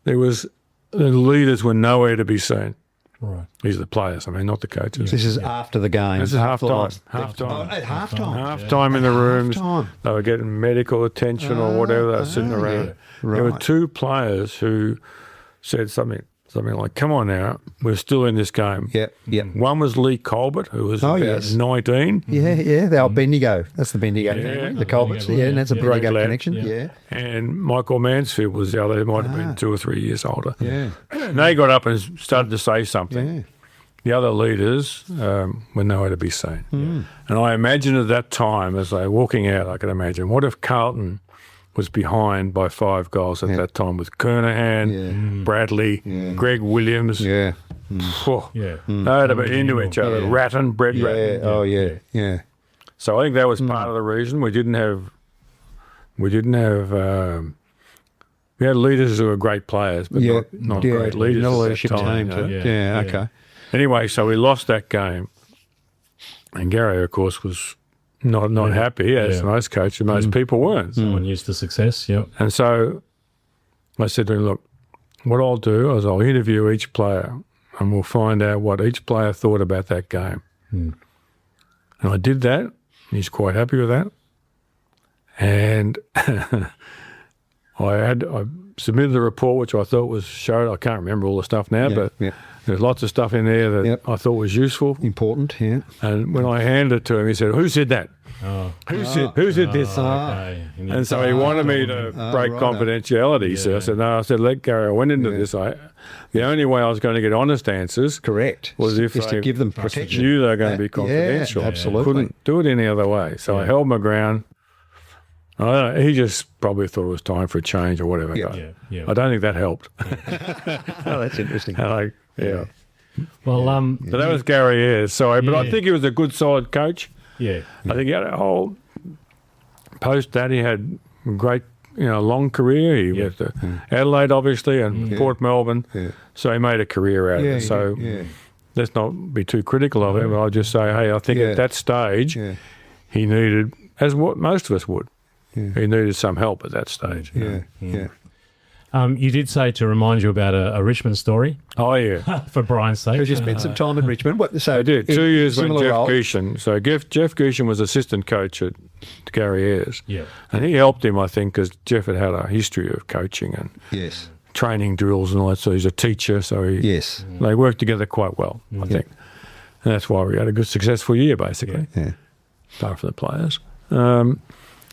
The leaders were nowhere to be seen. Right. These are the players, I mean, not the coaches. This is after the game. This is half time. Oh, Half time. at half time. Half time in the rooms. Half-time. They were getting medical attention or whatever. They were sitting around. There were Right. 2 players who said something like, "Come on now, we're still in this game." Yeah. One was Lee Colbert, who was about yes. 19. Yeah. The old Bendigo. That's the Bendigo family. The Colberts. Bendigo, Yeah, and that's a yeah. Bendigo Great lad. connection. Yeah. Yeah. And Michael Mansfield was the other, who might have been 2 or 3 years older. Yeah. And they got up and started to say something. Yeah. The other leaders were nowhere to be seen. And I imagined at that time, as they were walking out, I could imagine, what if Carlton was behind by 5 goals at that time with Kernahan, Bradley, Greg Williams. Yeah. Oh, Yeah. They had to be into each other. Ratton, Brett Yeah. Ratton. Oh, yeah. Yeah. So I think that was part of the reason we had leaders who were great players, but not great leaders. Not a at that leadership time, team. you know. Yeah. Okay. Anyway, so we lost that game, and Gary, of course, was not happy, as most coaches, most people weren't. Someone used to success. Yep. And so I said to him, "Look, what I'll do is I'll interview each player, and we'll find out what each player thought about that game." And I did that. He's quite happy with that, and I submitted the report, which I thought showed. I can't remember all the stuff now, but there's lots of stuff in there that I thought was useful. Important. Yeah. And when I handed it to him, he said, "Who said that? Who said this?" Okay. And so he wanted me to break confidentiality. So I said, "No." I said, "Let Gary." I went into this. The only way I was going to get honest answers Correct. was if Is they to give them protection. knew they were going to be confidential. Yeah, absolutely. Couldn't do it any other way. So I held my ground. I don't know, he just probably thought it was time for a change or whatever. Yeah. I don't think that helped. Oh, that's interesting. Well, So that was Gary Ayres. Sorry, but I think he was a good, solid coach. yeah. I think he had a whole post that he had a great, long career. He went to Adelaide, obviously, and Port Melbourne. Yeah. So he made a career out of it. So let's not be too critical of him. I'll just say, hey, I think at that stage he needed, as what most of us would, he needed some help at that stage. Yeah. You did say to remind you about a Richmond story Oh, yeah. for Brian's sake. Because you spent some time in Richmond. So I did. 2 years with similar Jeff role. Gushin. So Jeff Gushin was assistant coach at Gary Ayres. Yeah. And he helped him, I think, because Jeff had a history of coaching and Yes. training drills and all that. So he's a teacher. So they worked together quite well, I think. And that's why we had a good, successful year, basically, apart from the players.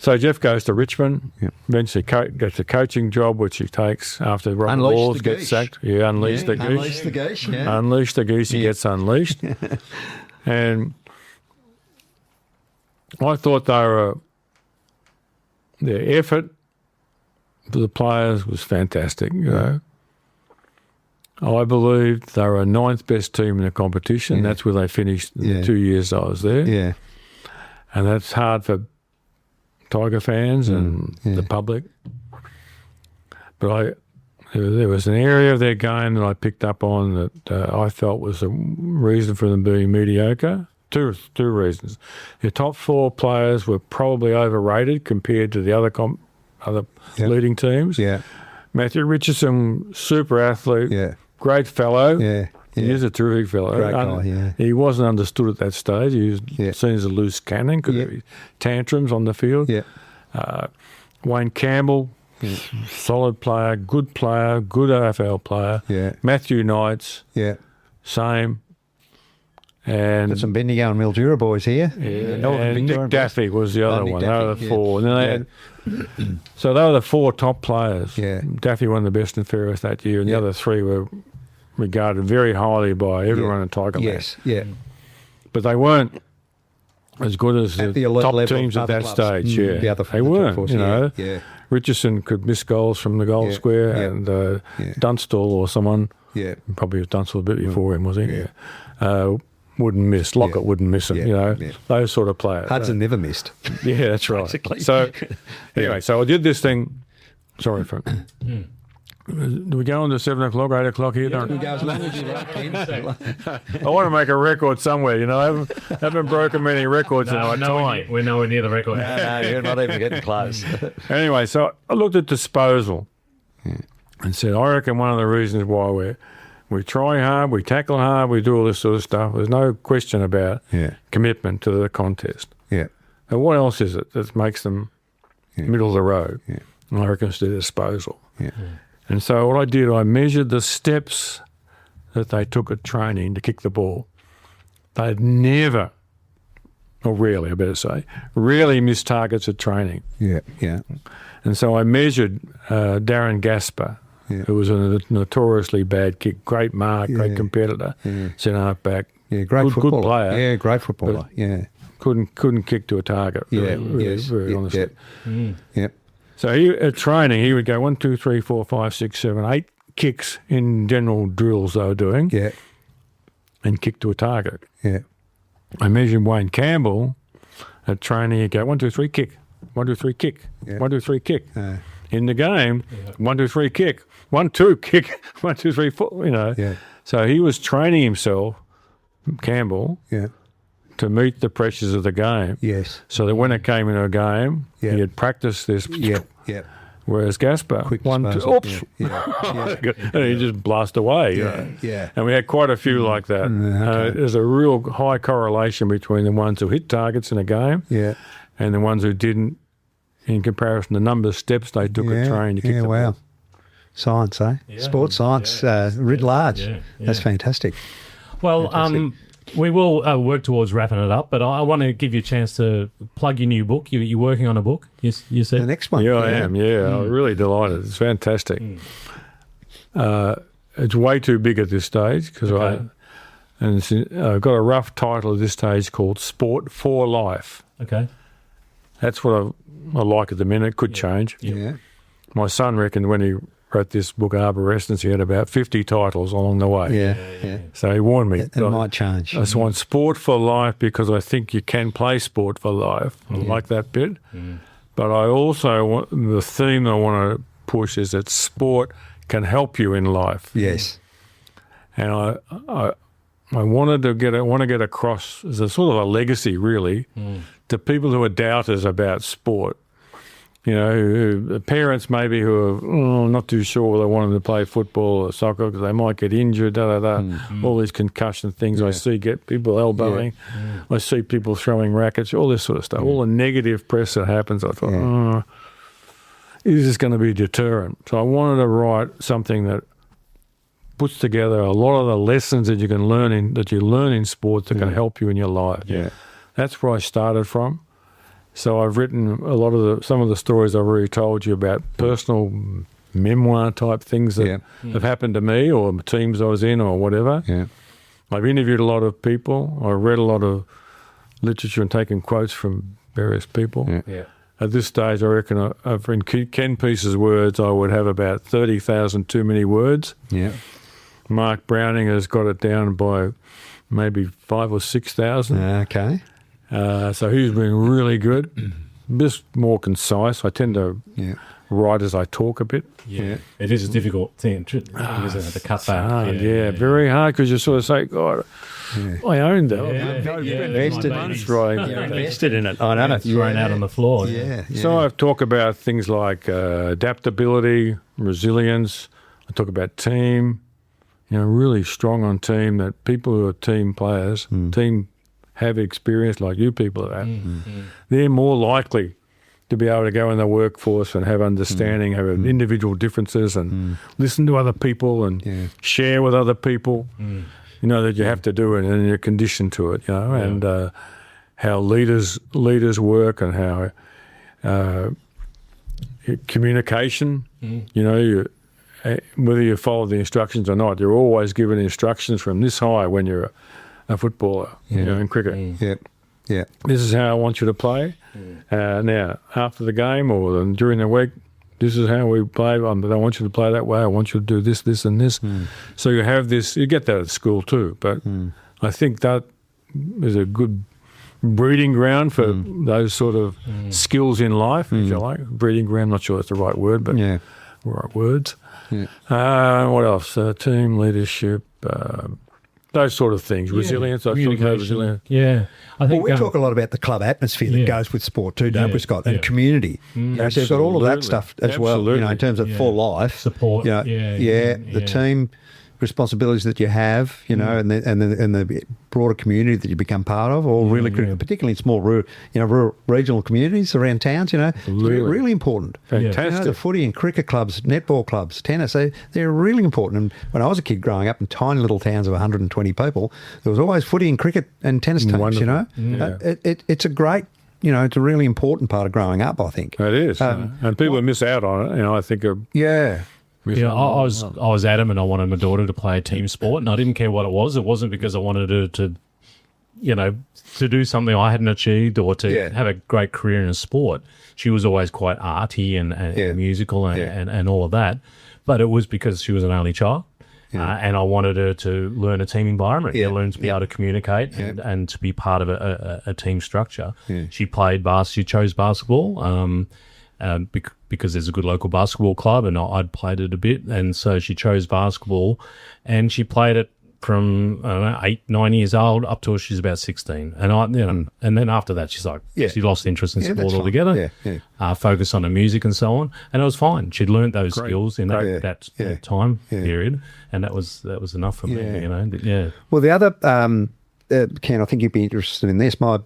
So Jeff goes to Richmond, eventually gets a coaching job, which he takes after Robert Unleash Walls the gets geese. sacked. Yeah, unleash the goose. Unleash the goose, Unleash the goose, he gets unleashed. And I thought their effort for the players was fantastic, I believed they were 9th best team in the competition. Yeah. That's where they finished in the 2 years I was there. Yeah. And that's hard for Tiger fans and the public. But there was an area of their game that I picked up on that I felt was a reason for them being mediocre. Two reasons. The top 4 players were probably overrated compared to the other leading teams. Yeah. Matthew Richardson, super athlete, great fellow. Yeah. He is a terrific fellow. Great guy, yeah. He wasn't understood at that stage. He was seen as a loose cannon because of his tantrums on the field. Yeah. Wayne Campbell, solid player, good AFL player. Yeah. Matthew Knights, Yeah. same. And Got some Bendigo and Mildura boys here. and Nick Daffy was the other Nick one. They were Daffy, the 4. And then they had, so they were the 4 top players. Yeah. Daffy won the best and fairest that year, and the other 3 were regarded very highly by everyone in Tigerland. Yes, yeah. But they weren't as good as At the the elite top level teams of at that other clubs. stage. Yeah, The other they the top weren't. fours, You know, yeah. Richardson could miss goals from the goal square, and Dunstall or someone, probably was Dunstall a bit before him, was he? Yeah. Wouldn't miss. Lockett wouldn't miss him. You know, those sort of players. Hudson never missed. Yeah, that's right. Basically. So anyway, so I did this thing. Sorry for. Do we go on to 7 o'clock, 8 o'clock here? We go as long as you like, Ken. I want to make a record somewhere. You know, I haven't broken many records in my time. We're nowhere near the record. No, you're not even getting close. Anyway, so I looked at disposal and said, I reckon one of the reasons why we try hard, we tackle hard, we do all this sort of stuff. There's no question about commitment to the contest. Yeah. And what else is it that makes them middle of the road? Yeah. I reckon it's the disposal. Yeah. And so what I did, I measured the steps that they took at training to kick the ball. They'd never, or rarely, I better say, rarely missed targets at training. Yeah, yeah. And so I measured Darren Gasper, who was a notoriously bad kick, great mark, great competitor, centre half back. Yeah, great good footballer. player. Yeah, great footballer. Yeah. Couldn't kick to a target. Yeah, very honestly. Yep. So at training, he would go 1, 2, 3, 4, 5, 6, 7, 8 kicks in general drills they were doing. Yeah. And kick to a target. Yeah. I measured Wayne Campbell at training. He'd go 1, 2, 3, kick. 1, 2, 3, kick. 1, 2, 3, kick. In the game, 1, 2, 3, kick. 1, 2, kick. 1, 2, 3, 4. You know. Yeah. So he was training himself, Campbell, to meet the pressures of the game. Yes. So that when it came into a game, he had practiced this. Yeah. Yeah. Whereas Gasper, Quick 1, 2, disposal. oops, and he just blast away. You know. Yeah. And we had quite a few like that. There's a real high correlation between the ones who hit targets in a game and the ones who didn't, in comparison to the number of steps they took at training to kick the ball. Science, eh? Yeah. Sports science, writ large. Yeah. That's fantastic. Well, we will work towards wrapping it up, but I want to give you a chance to plug your new book. You're working on a book, you said? The next one. Yeah, I am. Yeah, I'm really delighted. It's fantastic. It's way too big at this stage because I've got a rough title at this stage called Sport for Life. Okay. That's what I like at the minute. It could change. Yeah. My son reckoned when he wrote this book, Arborescence, he had about 50 titles along the way. Yeah. So he warned me. It might change. I just want sport for life because I think you can play sport for life. I like that bit. But I also want, the theme I want to push is that sport can help you in life. Yes. And I wanted to get across as a sort of a legacy, really, to people who are doubters about sport. You know, who parents maybe who are not too sure whether they want them to play football or soccer because they might get injured, all these concussion things I see, get people elbowing. I see people throwing rackets, all this sort of stuff. All the negative press that happens, I thought, is this going to be a deterrent? So I wanted to write something that puts together a lot of the lessons that you can learn in sports that can help you in your life. Yeah. That's where I started from. So I've written some of the stories I've already told you about, personal memoir type things that have happened to me or teams I was in or whatever. Yeah. I've interviewed a lot of people. I've read a lot of literature and taken quotes from various people. Yeah. At this stage, I reckon in Ken Peace's words, I would have about 30,000 too many words. Yeah. Mark Browning has got it down by maybe 5,000 or 6,000. Okay. So he's been really good. just more concise. I tend to write as I talk a bit. Yeah. It is a difficult thing, isn't it, to cut back. Very hard, because you sort of say, God, I owned that. Invested in it. I know. Thrown out on the floor. So I talk about things like adaptability, resilience. I talk about team, really strong on team, that people who are team players, team have experience like you people are that. They're more likely to be able to go in the workforce and have understanding, have individual differences and listen to other people and share with other people, that you have to do it and you're conditioned to it, and how leaders work and how communication, whether you follow the instructions or not, you're always given instructions from this high when you're a footballer, in cricket. Yeah. This is how I want you to play. Now, after the game or during the week, this is how we play. I don't want you to play that way. I want you to do this, this, and this. So you have this. You get that at school too. But I think that is a good breeding ground for those sort of skills in life, if you like. Breeding ground, not sure that's the right word, but right words. What else? Team leadership. Those sort of things. Resilience. I talk about resilience. Yeah. I think we talk a lot about the club atmosphere that goes with sport too, don't we, Scott? And community. So you've got all of that stuff as well, in terms of for life. Support. The team responsibilities that you have, and the broader community that you become part of, all really critical, particularly in small rural regional communities around towns, really important. Fantastic. The footy and cricket clubs, netball clubs, tennis, they're really important. And when I was a kid growing up in tiny little towns of 120 people, there was always footy and cricket and tennis teams, Wonderful. It's a great, it's a really important part of growing up, I think. It is. And people miss out on it, I think. I was adamant I wanted my daughter to play a team sport, and I didn't care what it was. It wasn't because I wanted her to do something I hadn't achieved or to have a great career in a sport. She was always quite arty and musical and all of that, but it was because she was an only child. And I wanted her to learn a team environment, learn to be able to communicate and to be part of a team structure. She chose basketball. Because there's a good local basketball club, and I'd played it a bit, and so she chose basketball, and she played it from 8, 9 years old up till she's about 16, and and then after that she's like she lost interest in sport altogether. Focus on her music and so on, and it was fine. She'd learnt those skills in that time period, and that was enough for me. Well, the other. Ken, I think you'd be interested in this. My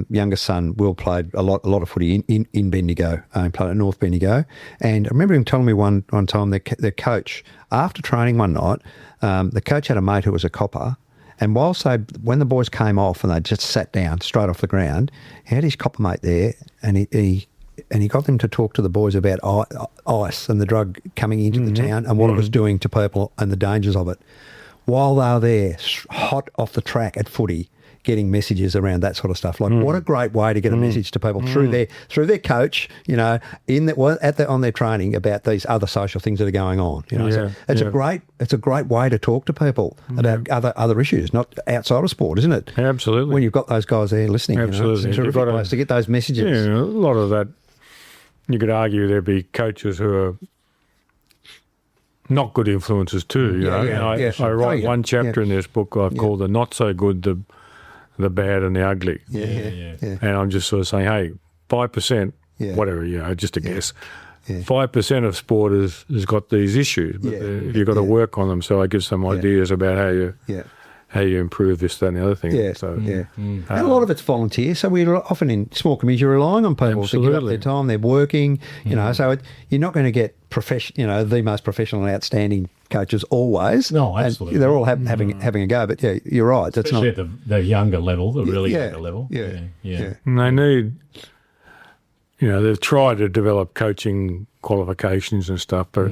youngest son, Will, played a lot of footy in Bendigo. He played at North Bendigo. And I remember him telling me one time the coach, after training one night, the coach had a mate who was a copper. And when the boys came off and they just sat down straight off the ground, he had his copper mate there, and he got them to talk to the boys about ice and the drug coming into the town and what it was doing to people and the dangers of it. While they were there, hot off the track at footy, getting messages around that sort of stuff. Like, what a great way to get a message to people through their coach, on their training about these other social things that are going on. So it's a great way to talk to people about other issues, not outside of sport, isn't it? Absolutely. When you've got those guys there listening, absolutely, it's a terrific place to get those messages. Yeah, a lot of that. You could argue there'd be coaches who are not good influences too. I write one chapter in this book I've called "The Not So Good, the Bad, and the Ugly." And I'm just sort of saying, hey, 5%, whatever, just a guess. 5% of sport has got these issues, but you've got to work on them. So I give some ideas about how you improve this, that, and the other thing. And a lot of it's volunteer. So we're often in small communities, you're relying on people to give up their time. They're working, so you're not going to get the most professional and outstanding coaches always. No, absolutely. And they're all having a go. But you're right. That's especially at the younger level, the really younger level. And they need, they've tried to develop coaching qualifications and stuff, but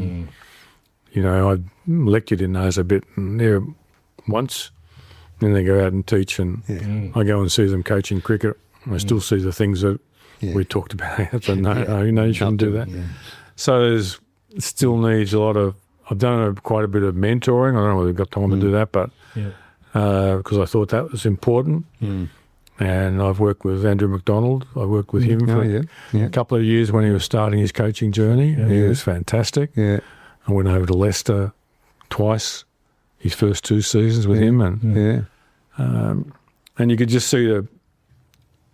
I lectured in those a bit, and they're once. Then they go out and teach, and I go and see them coaching cricket. I still see the things that we talked about. So you shouldn't do that. So it still needs a lot of. I've done quite a bit of mentoring. I don't know whether I've got time to do that, but because I thought that was important. And I've worked with Andrew McDonald. I worked with him for a couple of years when he was starting his coaching journey. He was fantastic. Yeah. I went over to Leicester twice, his first 2 seasons with him, and you could just see the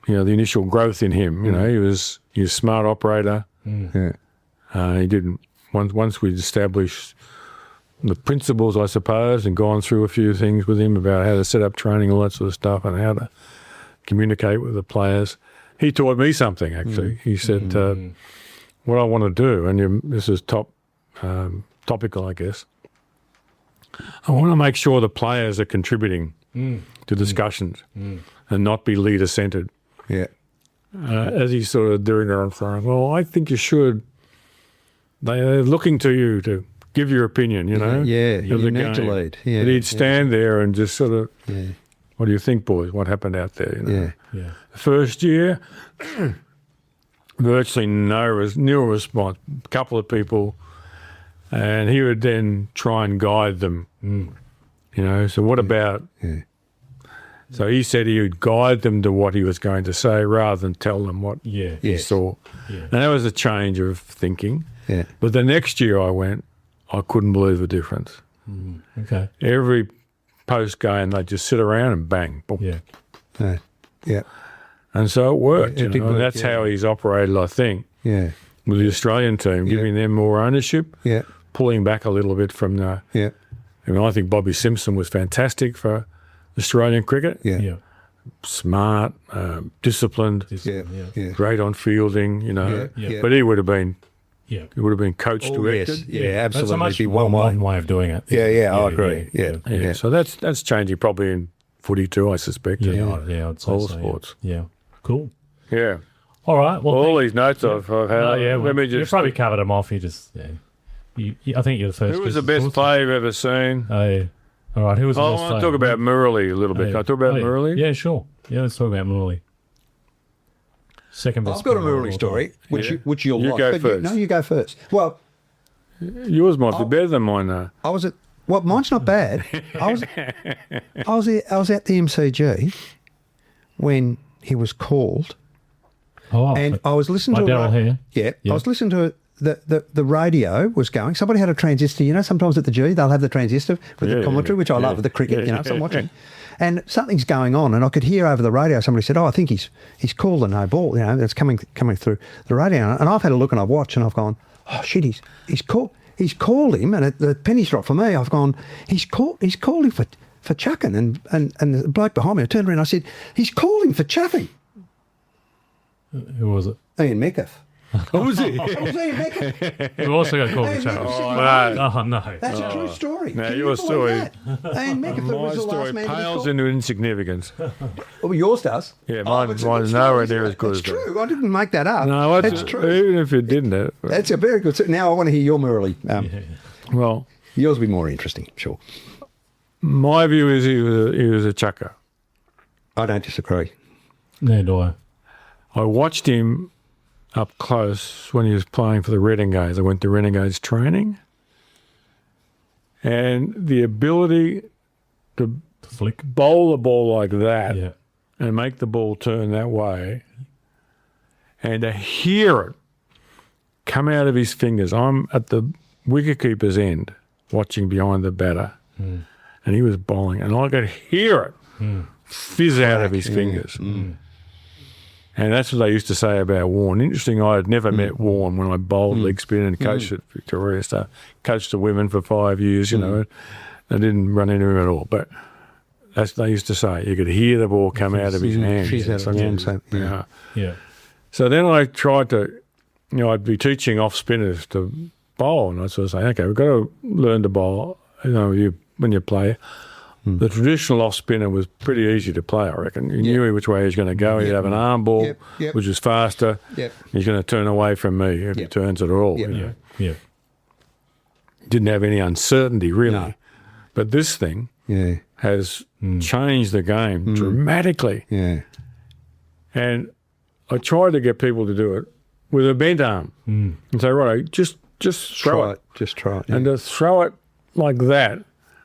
initial growth in him. You know, he was a smart operator. He didn't once we'd established the principles, I suppose, and gone through a few things with him about how to set up training, all that sort of stuff, and how to communicate with the players. He taught me something, actually. He said, what I want to do, and this is topical, I guess, I want to make sure the players are contributing to discussions and not be leader-centred. Yeah. As he's sort of doing that, I'm saying, well, I think you should. They're looking to you to give your opinion, you know. Yeah, of you the need to game. lead. Yeah, But he'd stand there and just sort of, yeah, what do you think, boys? What happened out there? You know? yeah. The first year, virtually nil response. A couple of people, and he would then try and guide them. You know, so what about? Yeah. So he said he would guide them to what he was going to say rather than tell them what he saw. Yeah. And that was a change of thinking. Yeah. But the next year I went, I couldn't believe the difference. Okay. Every post game, they'd just sit around and bang. Boom. Yeah. Yeah. And so it worked. It did and work, that's how he's operated, I think, Yeah. with the Australian team, giving them more ownership, Yeah. pulling back a little bit from the... Yeah. I mean, I think Bobby Simpson was fantastic for Australian cricket. Yeah. Yeah. Smart, disciplined, Yeah. Yeah. great on fielding, you know. Yeah. Yeah. But he would have been coach Oh, directed. yes. Yeah, That's a absolutely. much Be more one way. modern way of doing it. Yeah, I agree. Yeah. Yeah. So that's changing probably in footy too, I suspect. Yeah, I'd say All so, sports. Yeah. Cool. Yeah. All right. Well, All these notes I've had. Let me you just. probably covered them off. You just, I think you're the first. Who was the best player you've ever seen? Oh, yeah. All right. Who was the I best want to player? talk about Murley a little bit. Can I talk about Murley? Yeah, sure. Yeah, let's talk about Murley. Second best. I've got a player of Murley all story, time. which you'll You like. go but first. No, you go first. Well, Yours might be better than mine, though. I was at. Well, mine's not bad. I was at the MCG when he was called, and I was listening by to Daryl Hare. Yeah, Yeah. I was listening to the radio was going. Somebody had a transistor. You know, sometimes at the G they'll have the transistor with the commentary, which I love, the cricket. You know, so I'm watching, and something's going on, and I could hear over the radio somebody said, "Oh, I think he's called a no ball." You know, that's coming through the radio, and I've had a look and I've watched, and I've gone, "Oh shit, he's called him," and the penny's dropped for me. I've gone, he's called him for chucking, and the bloke behind me, I turned around, and I said, "He's called him for chuffing." Who was it? Ian Metcalf. What was It it? was Ian Metcalf. Who also got called Ian the Chuck? Metcalf said, Oh, no. That's a true story. No, Can your you story- believe that? Ian Metcalf My was the story last man to be pales called. into insignificance. Well, yours does. Yeah, Oh, mine, it's a mine's good nowhere story, near isn't as good it? as It's that. true. I didn't make that up. No, That's true. Even if you didn't. That's a very good story. Now I want to hear your Murley. Well, Yours will be more interesting, sure. my view is he was a chucker. I don't disagree. No, do I? I watched him up close when he was playing for the Renegades. I went to Renegades training. And the ability to Flick. bowl the ball like that Yeah. and make the ball turn that way and to hear it come out of his fingers. I'm at the wicketkeeper's end watching behind the batter and he was bowling and I could hear it fizz out of his fingers. And that's what they used to say about Warren. Interesting, I had never met Warren when I bowled leg spin and coached at Victoria. So coached the women for 5 years, you know. I didn't run into him at all. But that's what they used to say. You could hear the ball come out of his hand. Fizz out of his hand, so, Yeah. Yeah. So then I tried to, I'd be teaching off spinners to bowl. And I'd sort of say, okay, we've got to learn to bowl, when you play. The traditional off spinner was pretty easy to play, I reckon. You knew which way he was going to go. He'd have an arm ball, which was faster. Yep. He's going to turn away from me if he turns at all. Yep. You know. Yeah. Didn't have any uncertainty, really. No. But this thing Yeah. has changed the game dramatically. Yeah. And I tried to get people to do it with a bent arm and say, right, just throw it. Just try it. And to throw it like that,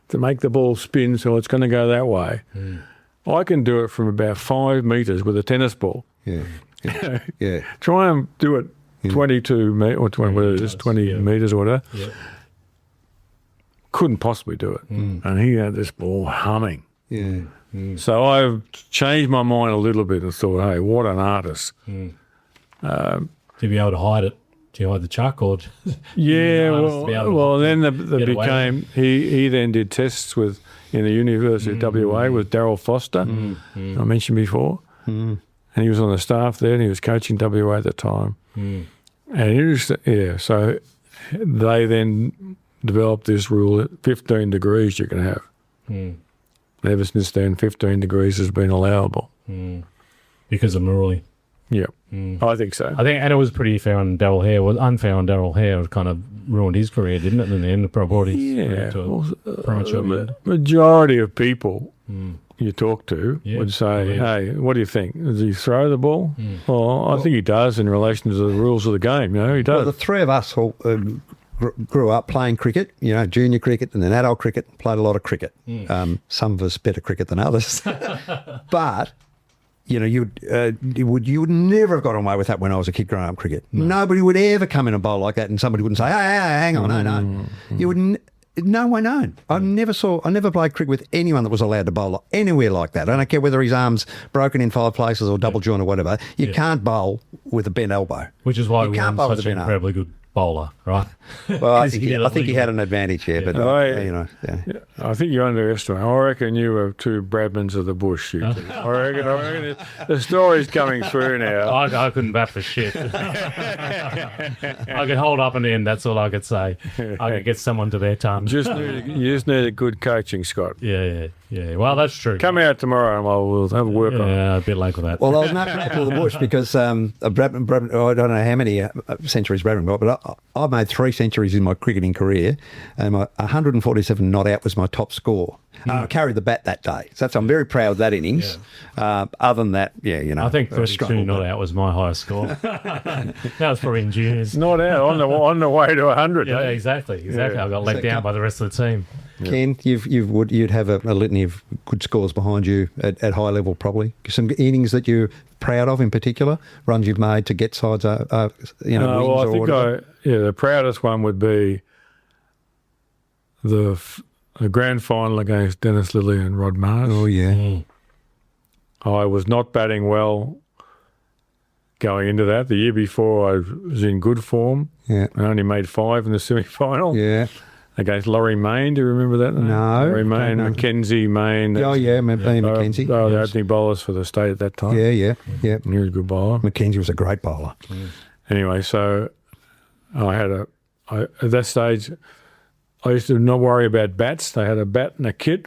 to make the ball spin so it's going to go that way, I can do it from about 5 metres with a tennis ball. Yeah. Yeah. Try and do it 22 or 20, whatever it is, 20 metres or whatever. Yeah. Couldn't possibly do it. And he had this ball humming. Yeah. So I've changed my mind a little bit and thought, hey, what an artist. To be able to hide it. Do you hide the chuck or? Yeah, artist to be able to then get away became, he then did tests in the University of WA with Darryl Foster, I mentioned before. And he was on the staff there and he was coaching WA at the time. And so they then developed this rule that 15 degrees you can have. Ever since then, 15 degrees has been allowable. Because of Murley. Yeah, I think so. I think, and it was pretty fair on Daryl Hare. Unfair on Daryl Hare. It kind of ruined his career, didn't it? In the end, probably to a premature end. Majority of people you talk to would say, I hey, what do you think? Does he throw the ball? Well, I think he does in relation to the rules of the game. You know, he does. Well, the three of us all grew up playing cricket, junior cricket and then adult cricket, played a lot of cricket. Some of us better cricket than others. But, you would never have got away with that when I was a kid growing up cricket. Nobody would ever come in and bowl like that and somebody wouldn't say, hey, hang on, no. You would no way known. I never played cricket with anyone that was allowed to bowl anywhere like that. I don't care whether his arm's broken in 5 places or double joint or whatever. You can't bowl with a bent elbow. Which is why you we can't won bowl such with a an bent arm. incredibly good bowler, right? Well, I think he had an advantage here, but I think you underestimate. I reckon you were two Bradmans of the bush. I reckon the story's coming through now. I couldn't bat for shit. I could hold up and in. That's all I could say. I could get someone to their tongue. You just need a good coaching, Scott. Yeah. Well, that's true. Come out tomorrow and we'll have a work on it. Yeah, a bit late for that. Well, I was knocking up to the bush because Bradman, I don't know how many centuries Bradman got, but I made 3 centuries in my cricketing career, and my 147 not out was my top score. I carried the bat that day, so I'm very proud of that innings. Other than that, I think 32 not out was my highest score. That was probably in juniors. Not out on the way to 100. Yeah, exactly. I got let down by the rest of the team. Ken, you'd have a litany of good scores behind you at high level, probably. Some innings that you're proud of in particular, runs you've made to get sides, wins I or think whatever. the proudest one would be the grand final against Dennis Lillee and Rod Marsh. Oh, yeah. I was not batting well going into that. The year before, I was in good form. Yeah. I only made 5 in the semi-final. Yeah. Against Laurie Main, do you remember that name? No. Laurie Main, No. Mackenzie Main. Oh, yeah, Mackenzie. They were the opening bowlers for the state at that time. Yeah. And he was a good bowler. Mackenzie was a great bowler. Anyway, so at that stage, I used to not worry about bats. They had a bat and a kit.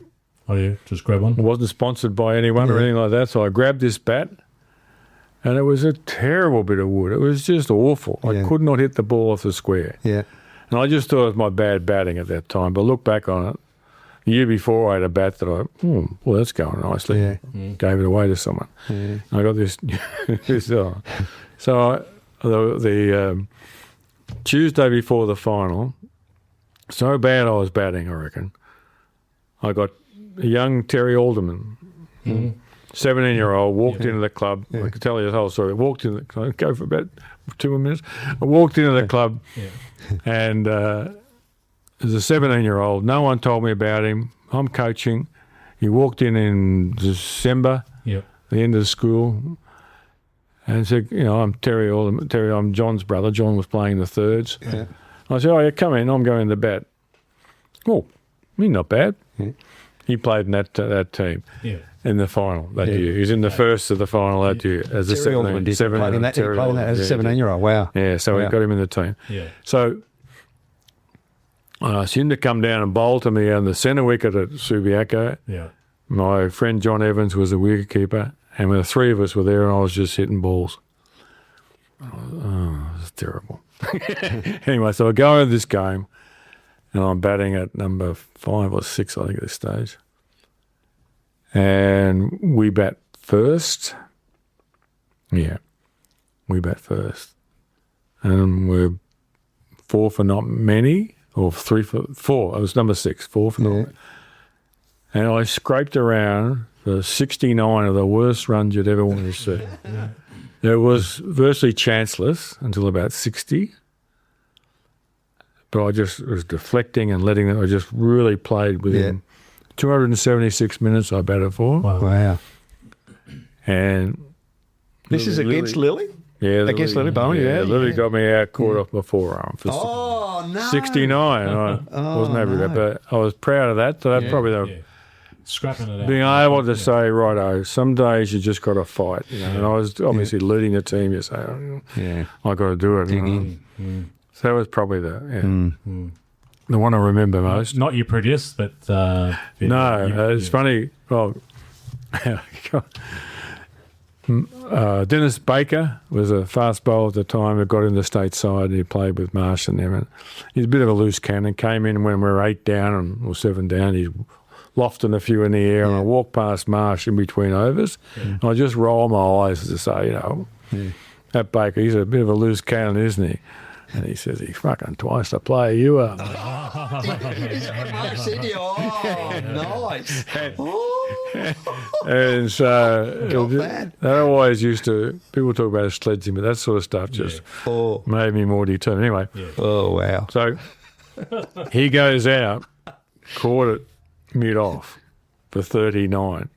Oh, yeah, just grab one. It wasn't sponsored by anyone or anything like that. So I grabbed this bat, and it was a terrible bit of wood. It was just awful. I could not hit the ball off the square. Yeah. And I just thought it was my bad batting at that time. But look back on it, the year before I had a bat that well, that's going nicely. Yeah. Gave it away to someone. Yeah. I got this. So the Tuesday before the final, so bad I was batting, I reckon. I got a young Terry Alderman, 17-year-old, walked into the club. I could tell you the whole story. Walked in. Can I go for about 2 more minutes? I walked into the club, and as a 17-year-old, no one told me about him. I'm coaching. He walked in December, the end of school, and said, I'm Terry Alderman. Terry, I'm John's brother. John was playing the thirds. Yeah. I said, come in. I'm going to bat. Oh, he's not bad. Yeah. He played in that team in the final that year. He was in the first of the final that year as a 17-year-old. Wow. Yeah, so we got him in the team. Yeah. So I asked him to come down and bowl to me on the centre wicket at Subiaco. Yeah. My friend John Evans was the wicketkeeper, and the 3 of us were there, and I was just hitting balls. Oh, it was terrible. Anyway, so I go into this game, and I'm batting at number 5 or 6, I think, at this stage. And we bat first. Yeah, we bat first. And we're 4 for not many, or 3 for 4. It was number 6, 4 for not many. And I scraped around for 69 of the worst runs you'd ever want to see. It was virtually chanceless until about 60. But I just was deflecting and letting it. I just really played within 276 minutes I batted for. Wow. And This is against Lillee? yeah, Against Lillee Bowen, yeah. Lillee got me out caught off my forearm for Oh, no. 69. I wasn't happy with that, but I was proud of that. So that's probably the Scrapping it out. being able to say, righto, some days you just got to fight. You know? And I was obviously leading the team. You say, I got to do it. So that was probably the one I remember most. Not your prettiest, but It's funny. Well, Dennis Baker was a fast bowler at the time who got in the state side. He played with Marsh and them. And he's a bit of a loose cannon. Came in when we were 8 down or 7 down. He's lofting a few in the air, and I walked past Marsh in between overs. And I just rolled my eyes to say, that Baker, he's a bit of a loose cannon, isn't he? And he says, he's fucking twice the player you are. Nice. And so Got that. that always used to, people talk about sledging, but that sort of stuff just made me more determined. Anyway, Oh, wow. so he goes out, caught it mid-off for 39.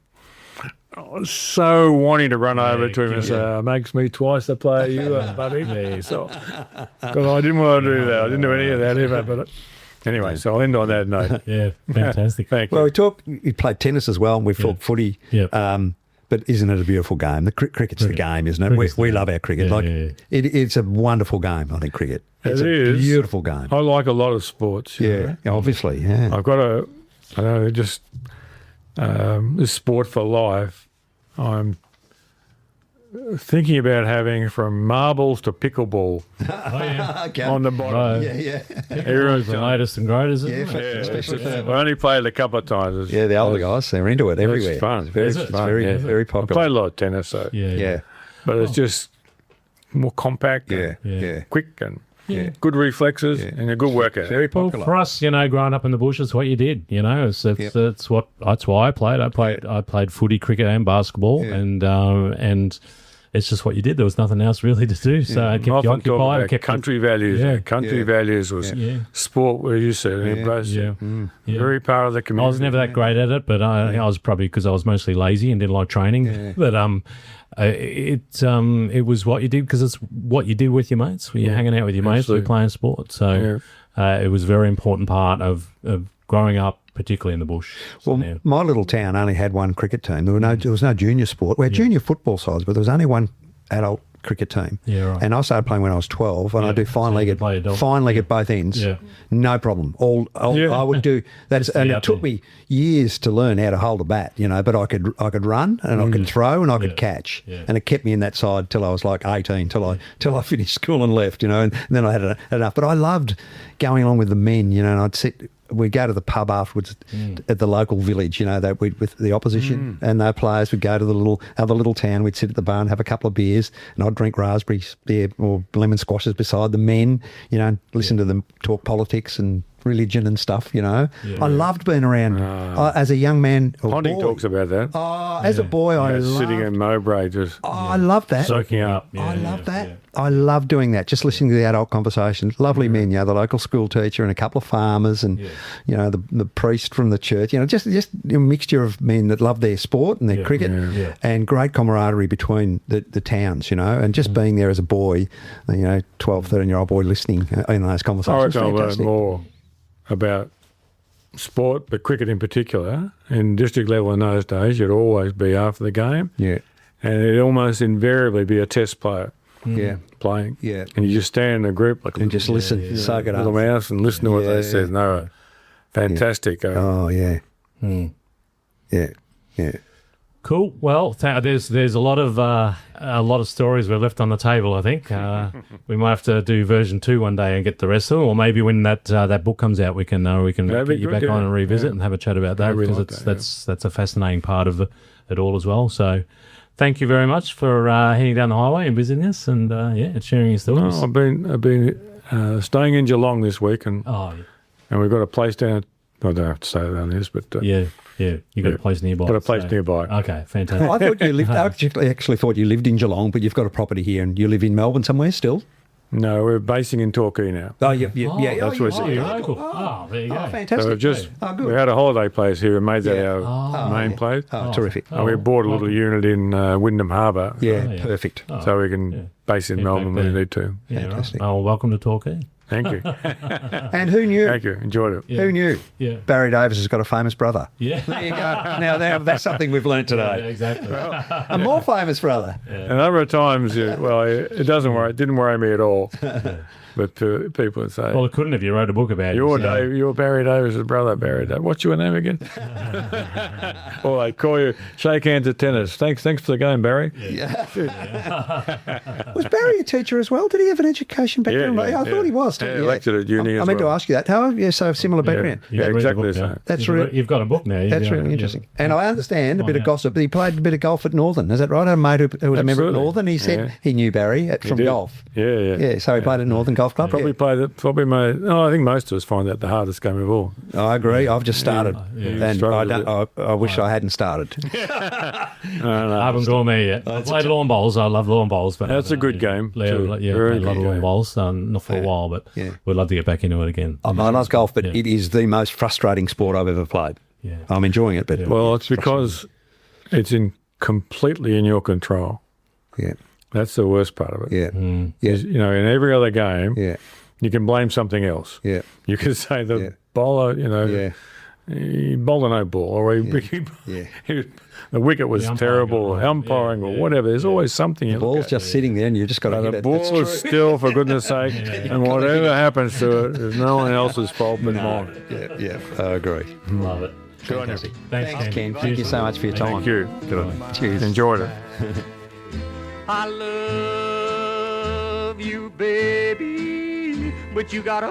I was so wanting to run over to him and say, makes me twice the player you are, buddy. So, because I didn't want to do that. I didn't do any of that ever. But anyway, so I'll end on that note. Yeah, fantastic. Thank you. Well, you played tennis as well, and we've talked footy. Yeah. But isn't it a beautiful game? The cricket's the game, isn't it? We love our cricket. It's a wonderful game, I think, cricket. It's It a is. beautiful game. I like a lot of sports. you know. Obviously, yeah. I've got this sport for life. I'm thinking about having from marbles to pickleball on the bottom. Yeah. Everyone's the latest and greatest, isn't it? Especially I only played it a couple of times. the older guys, they're into it everywhere. It's fun. It's It's very, fun, very I popular. played a lot of tennis, so Yeah. but it's just more compact, and quick, and good reflexes, and a good workout. Very Well, popular. for us, growing up in the bush, it's what you did. That's why I played. I played footy, cricket, and basketball, and it's just what you did. There was nothing else really to do, so it kept you Often talk occupied. about country values. Country values was sport, where you said, very part of the community. I was never that great at it, but I was probably because I was mostly lazy and didn't like training. But it was what you did because it's what you did with your mates. You're hanging out with your mates, we're playing sport. So it was a very important part of growing up, particularly in the bush. Well, my little town only had one cricket team. There was no junior sport. We had junior football sides, but there was only one adult cricket team. Yeah, right. And I started playing when I was 12, and I do fine leg at both ends. Yeah. No problem. I would do that, and it took me years to learn how to hold a bat. But I could run and I could throw and I could catch, and it kept me in that side till I was like 18, till I finished school and left. And then I had enough. But I loved going along with the men. And I'd sit. We'd go to the pub afterwards at the local village, that with the opposition, and the players would go to the other little town. We'd sit at the bar and have a couple of beers, and I'd drink raspberries beer or lemon squashes beside the men, and listen to them talk politics and religion and stuff, I loved being around. As a young man. Ponting talks about that. As a boy, I loved sitting in Mowbray just I loved that. soaking up. I love that. I love doing that, just listening to the adult conversations. Lovely men, the local school teacher and a couple of farmers and, the priest from the church, just a mixture of men that love their sport and their cricket and great camaraderie between the towns, and just being there as a boy, 12, 13-year-old boy listening in those conversations. I reckon I learned more about sport, but cricket in particular. In district level in those days, you'd always be after the game. Yeah. And it'd almost invariably be a test player. Playing. Yeah. And you just stand in a group like And just listen, soak it up. little mouse and listen to what they said. And they were fantastic. Oh, yeah. Yeah. Cool. Well, there's a lot of stories we've left on the table. I think we might have to do version 2 one day and get the rest of them, or maybe when that book comes out, we can get you back on and revisit and have a chat about that, because that's a fascinating part of it all as well. So, thank you very much for heading down the highway and visiting us, and sharing your stories. No, I've been staying in Geelong this week, and we've got a place down at I don't have to say that on this, but Yeah. You got a place nearby. got a place so- nearby. Okay, fantastic. I thought you lived. I actually thought you lived in Geelong, but you've got a property here, and you live in Melbourne somewhere still. No, we're basing in Torquay now. Oh, yeah. that's where it's- you're local. Oh, there you go. Oh, So fantastic. we've just good. we had a holiday place here and made that Yeah. our main place. Oh, terrific. And we bought a little unit in Wyndham Harbour, Yeah, yeah. perfect. so we can base in Get Melbourne back when we there. need to. Yeah, right. Fantastic. Oh, welcome to Torquay. Thank you, And who knew? thank you. Enjoyed it. Yeah. Who knew? Yeah. Barry Davis has got a famous brother. Yeah. There you go. Now that's something we've learnt Yeah, today. exactly. A more famous brother. A number of times, well, it doesn't worry. It didn't worry me at all. But people would say, Well, it couldn't if you wrote a book about it. you're Barry Davis' brother, Barry Davis. What's your name again? Or they call you, shake hands at tennis. Thanks for the game, Barry. Was Barry a teacher as well? Did he have an education background? I thought he was. Yeah, lectured at uni I as meant to well. ask you that. How? Yeah, so similar background. You Yeah, read the exactly book the now. same. That's You've really- got- You've got a book now. That's really interesting. And I understand a bit of gossip, but he played a bit of golf at Northern. Is that right? I had a mate who was a member at Absolutely. Northern. He said Yeah. he knew Barry from did. golf. Yeah. Yeah, so he played at Northern Golf Club. Probably played it. I think most of us find that the hardest game of all. I agree. I've just started, and I, struggled don't, I wish I hadn't started. I haven't gone there yet. I played lawn bowls. I love lawn bowls. But That's a good game, Yeah, too. yeah, Very played a lot good of lawn game. bowls. Not for a while, but Yeah. we'd love to get back into it again. I love golf, but Yeah. it is the most frustrating sport I've ever played. Yeah. I'm enjoying it, but Well, it's because it's completely in your control. yeah, That's the worst part of it. yeah, yeah, Is, in every other game, yeah, you can blame something else. yeah, You can say the Yeah. bowler, yeah, he bowled a no ball, or yeah. the wicket was The umpiring terrible, got it wrong. umpiring, Yeah, or yeah. whatever. There's always something. The ball's just sitting there, and you just got to the hit it. ball That's is true. still, for goodness sake, and whatever happens to it is no one else's fault but mine. Yeah, I agree. Love it. Good on you. Thanks, Ken. Thank you so much for your time. Thank you. Cheers. Enjoyed it. I love you, baby, but you gotta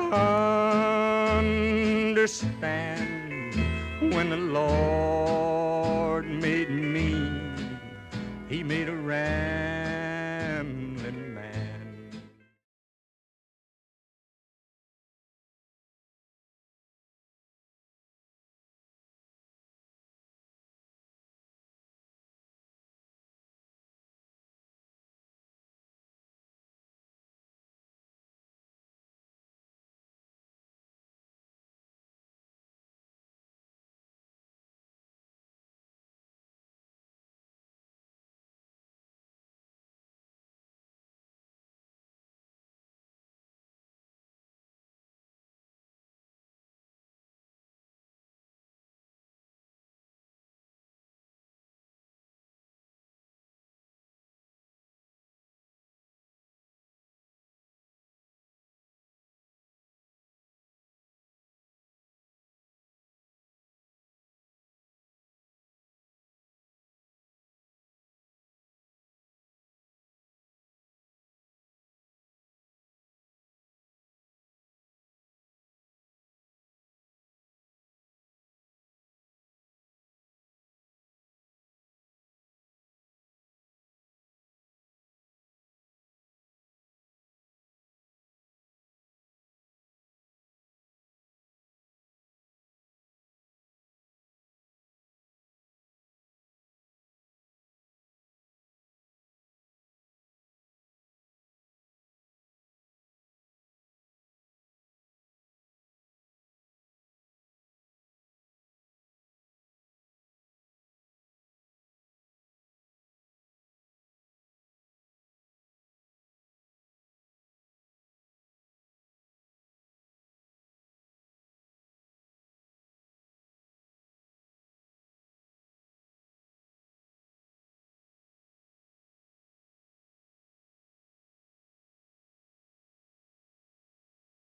understand when the Lord made me, He made a ram.